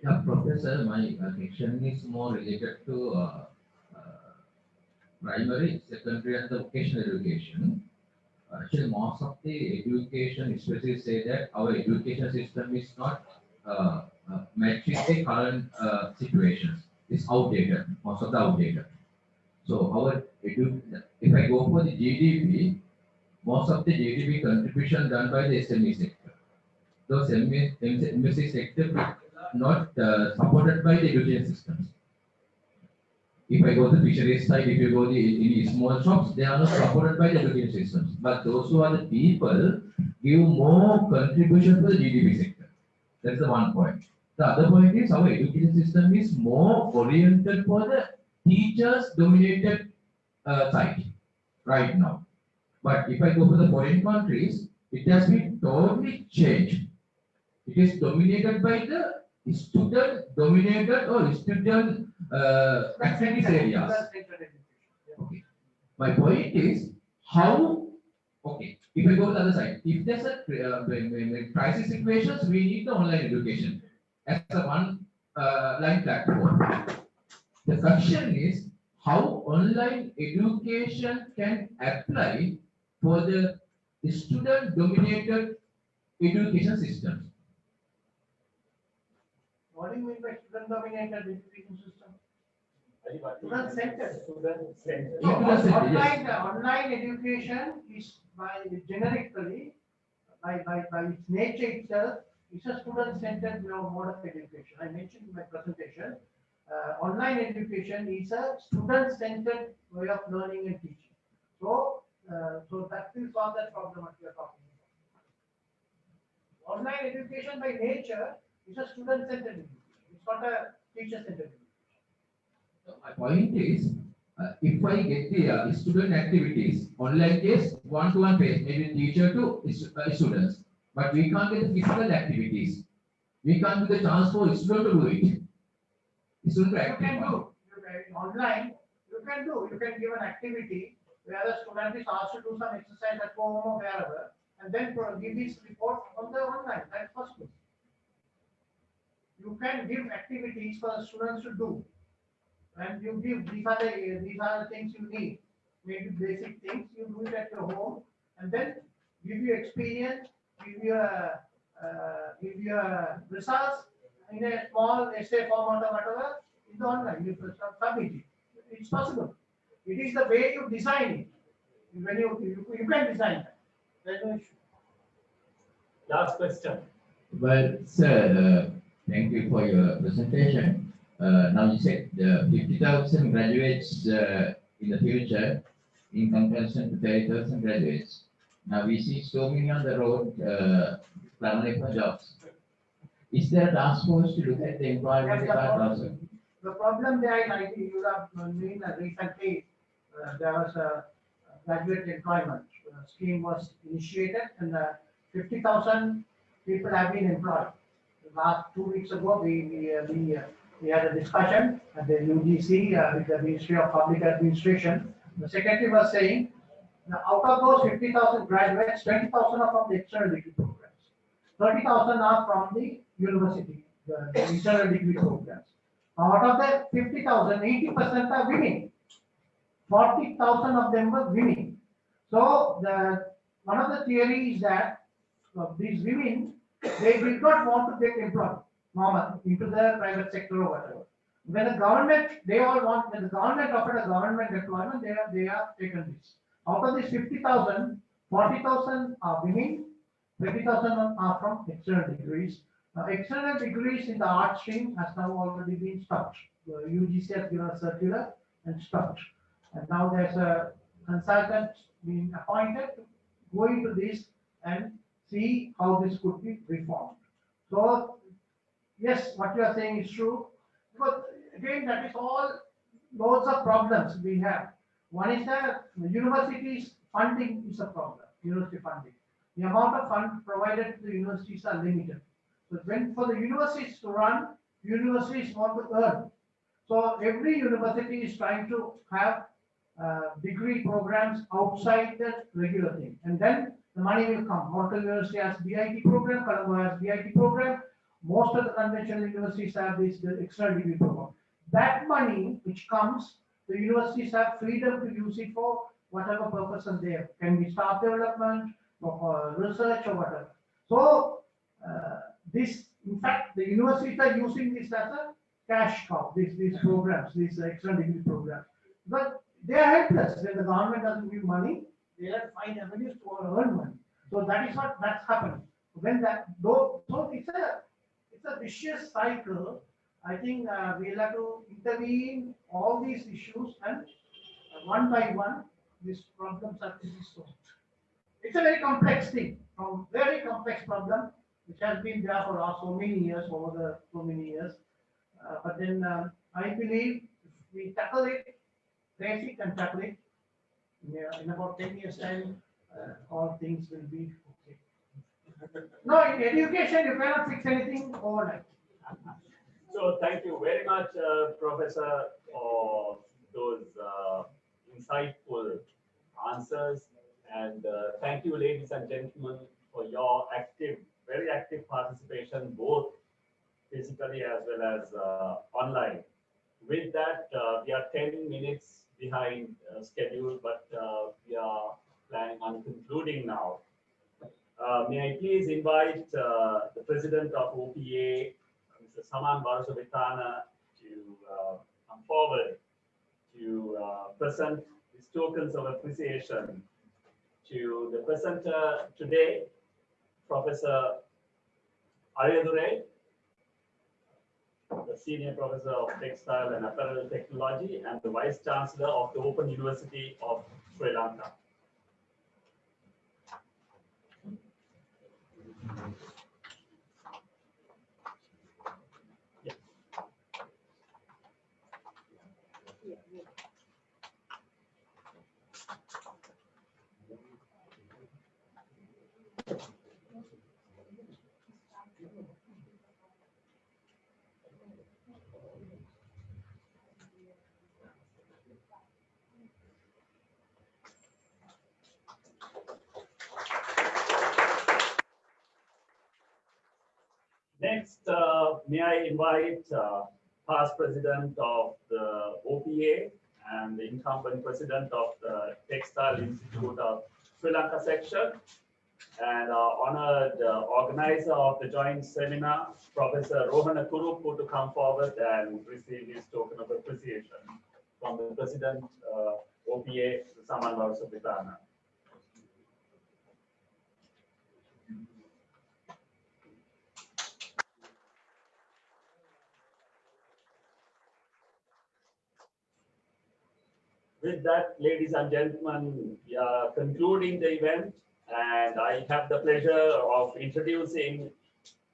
Yeah, Professor, my question is more related to primary, secondary, and the vocational education. Actually, most of the education specialists say that our education system is not matching the current situations. It's outdated, most of the outdated. So if I go for the GDP, most of the GDP contribution done by the SME sector. Those MSC sector not supported by the education systems. If I go to fisheries side, if you go to any small shops, they are not supported by the education systems. But those who are the people give more contribution to the GDP sector. That's the one point. The other point is our education system is more oriented for the teachers dominated side right now. But if I go to the foreign countries, it has been totally changed. It is dominated by the student dominated or student activities areas. Okay. My point is how, okay, if I go to the other side, if there's a crisis situations, we need the online education as a one line platform. The question is how online education can apply for the student dominated education systems. What do you mean by student-dominated education system? Student-centered. Student-centered. Online education is generically, by its nature itself, is a student-centered mode of education. I mentioned in my presentation, online education is a student-centered way of learning and teaching. So that will solve that problem that we are talking about. Online education by nature is a student-centered education. It's not a teacher-centered education. My point is, if I get the student activities, online case, one-to-one phase, maybe teacher to students, but we can't get the physical activities. We can't give the chance for student to do it. Student You can do online. You can give an activity where the student is asked to do some exercise at home or wherever, and then give his report on the online. That's possible. You can give activities for the students to do, and you give these are the things you need, maybe basic things. You do it at your home, and then give you experience, give you a results in a small essay format or whatever in the online. You submit it. It's possible. It is the way you design it. When you can design that. There's no issue. Last question. Well, sir, thank you for your presentation. Now you said 50,000 graduates in the future in comparison to 30,000 graduates. Now we see so many on the road clamoring for jobs. Is there a task force to look at the employment part also? The problem there is, I think you have seen recently, there was a graduate employment scheme was initiated, and 50,000 people have been employed. Last 2 weeks ago, we had a discussion at the UGC with the Ministry of Public Administration. The secretary was saying, out of those 50,000 graduates, 20,000 are from the external degree programs. 30,000 are from the university, the internal degree programs. Out of the 50,000, 80% are women. 40,000 of them were women. So one of the theories is that these women, they did not want to get employed normal into the private sector or whatever. When the government, when the government offered a government employment, they are taken this. Out of these 50,000, 40,000 are women, 20,000 are from external degrees. External degrees in the art stream has now already been stopped. The UGC has given a circular and stopped. And now there's a consultant being appointed to go into this and see how this could be reformed. So, yes, what you are saying is true. But again, that is all loads of problems we have. One is that the university's funding is a problem, university funding. The amount of funds provided to the universities are limited. So when for the universities to run, universities want to earn. So every university is trying to have degree programs outside the regular thing, and then the money will come. Local University has BIT program, Colombo has BIT program. Most of the conventional universities have this extra degree program. That money which comes, the universities have freedom to use it for whatever purposes there. Can be staff development, or for research or whatever. So this, in fact, the universities are using this as a cash cow, these programs, these extra degree programs. But they are helpless. When the government doesn't give money, they have to find avenues to earn money. So that is what that's happening. When that though, so it's a vicious cycle. I think we'll have to intervene all these issues, and one by one these problems are to be solved. It's a very complex thing, a very complex problem, which has been there for so many years, over the so many years. But then I believe if we tackle it, face it and tackle it, in about 10 years' time, all things will be okay. No, in education, you cannot fix anything overnight. So thank you very much, Professor, for those insightful answers. And thank you, ladies and gentlemen, for your very active participation, both physically as well as online. With that, we are 10 minutes behind schedule, but we are planning on concluding now. May I please invite the president of OPA, Mr. Saman Varasavitana, to come forward to present these tokens of appreciation to the presenter today, Professor Aryadure, the Senior Professor of Textile and Apparel Technology and the Vice Chancellor of the Open University of Sri Lanka. Next, may I invite past president of the OPA and the incumbent president of the Textile Institute of Sri Lanka section, and honored organizer of the joint seminar, Professor Rohana Kurupu, to come forward and receive his token of appreciation from the president OPA, Saman Varasavitana. With that, ladies and gentlemen, we are concluding the event, and I have the pleasure of introducing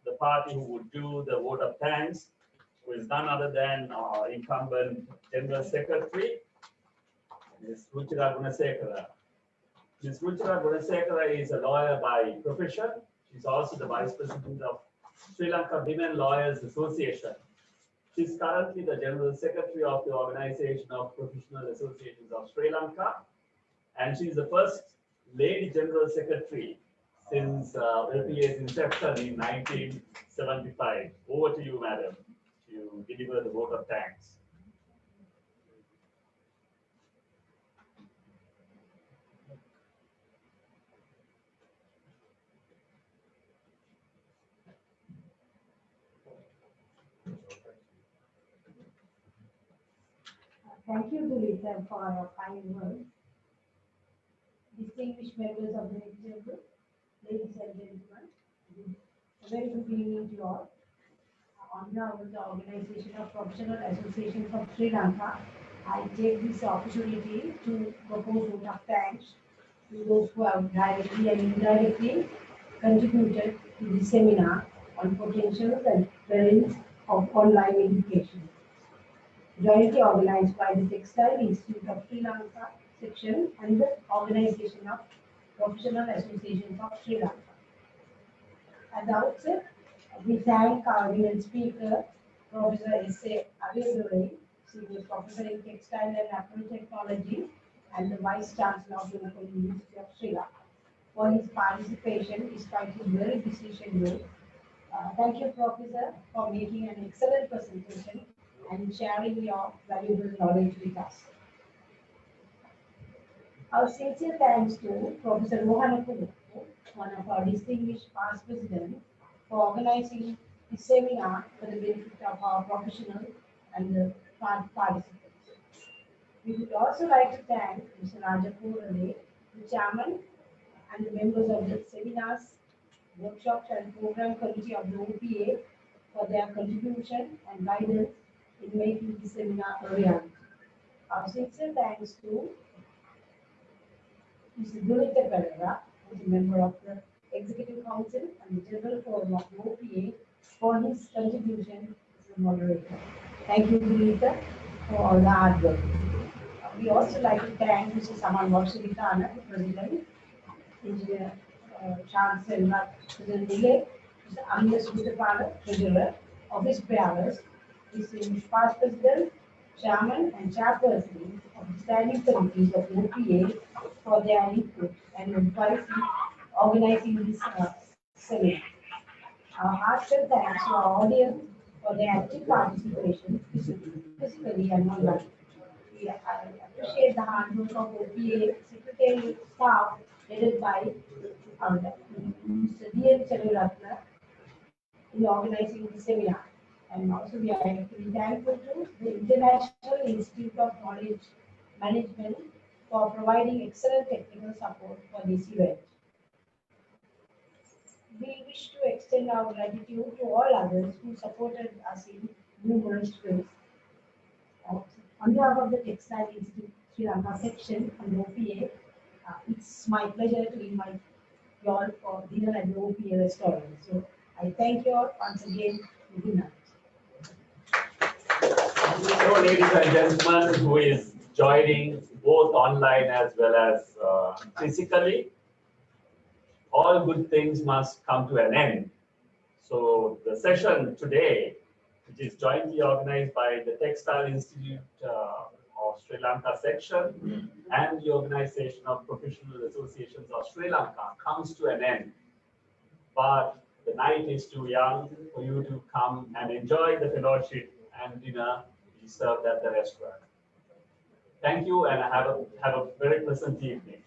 the party who would do the vote of thanks, who is none other than our incumbent General Secretary, Ms. Ruchira Gunasekara. Ms. Ruchira Gunasekara is a lawyer by profession. She's also the Vice President of Sri Lanka Women Lawyers Association. She's currently the General Secretary of the Organization of Professional Associations of Sri Lanka, and she's the first lady General Secretary since OPA's inception in 1975. Over to you, madam, to deliver the vote of thanks. Thank you, Delive, for your kind words. Distinguished members of the Executive, ladies and gentlemen, a very good evening to you all. On behalf of the Organization of Professional Associations of Sri Lanka, I take this opportunity to propose vote of thanks to those who have directly and indirectly contributed to the seminar on potentials and perils of online education, jointly organized by the Textile Institute of Sri Lanka section and the Organization of Professional Associations of Sri Lanka. At the outset, we thank our event speaker, Professor S.A. Aviadure, Senior Professor in Textile and Apparel Technology and the Vice Chancellor of the Open University of Sri Lanka, for his participation despite his very busy schedule. Thank you, Professor, for making an excellent presentation and sharing your valuable knowledge with us. Our sincere thanks to Professor Rohan Appu, one of our distinguished past presidents, for organizing this seminar for the benefit of our professionals and the participants. We would also like to thank Mr. Rajapur, the chairman and the members of the seminars, workshops and program committee of the OPA for their contribution and guidance in making this seminar a reality. Our sincere thanks to Mr. Dunita Pereira, who is a member of the Executive Council and the General Forum of the OPA, for his contribution as the moderator. Thank you, Dunita, for all the hard work. We also like to thank Mr. Saman Varshavitana, the President, Engineer Charles Selva, President-elect, Mr. Amir Sutapala, Treasurer, Office Bearers, Mr. Past President, Chairman and Chairperson of the Standing Committees of OPA for their input and advice in organizing this seminar. Our heartfelt thanks to our audience for their active participation, physically and online. We appreciate the hard work of OPA secretarial staff headed by Mr. D.N. Chaluratna in organizing the seminar. And also we are very thankful to the International Institute of Knowledge Management for providing excellent technical support for this event. We wish to extend our gratitude to all others who supported us in numerous ways. On behalf of the Textile Institute Sri Lanka section and OPA, it's my pleasure to invite you all for dinner at the OPA restaurant. So I thank you all once again. Good night. So, ladies and gentlemen, who is joining both online as well as physically, all good things must come to an end. So the session today, which is jointly organized by the Textile Institute of Sri Lanka section and the Organization of Professional Associations of Sri Lanka, comes to an end. But the night is too young for you to come and enjoy the fellowship and dinner we served at the restaurant. Thank you and have a very pleasant evening.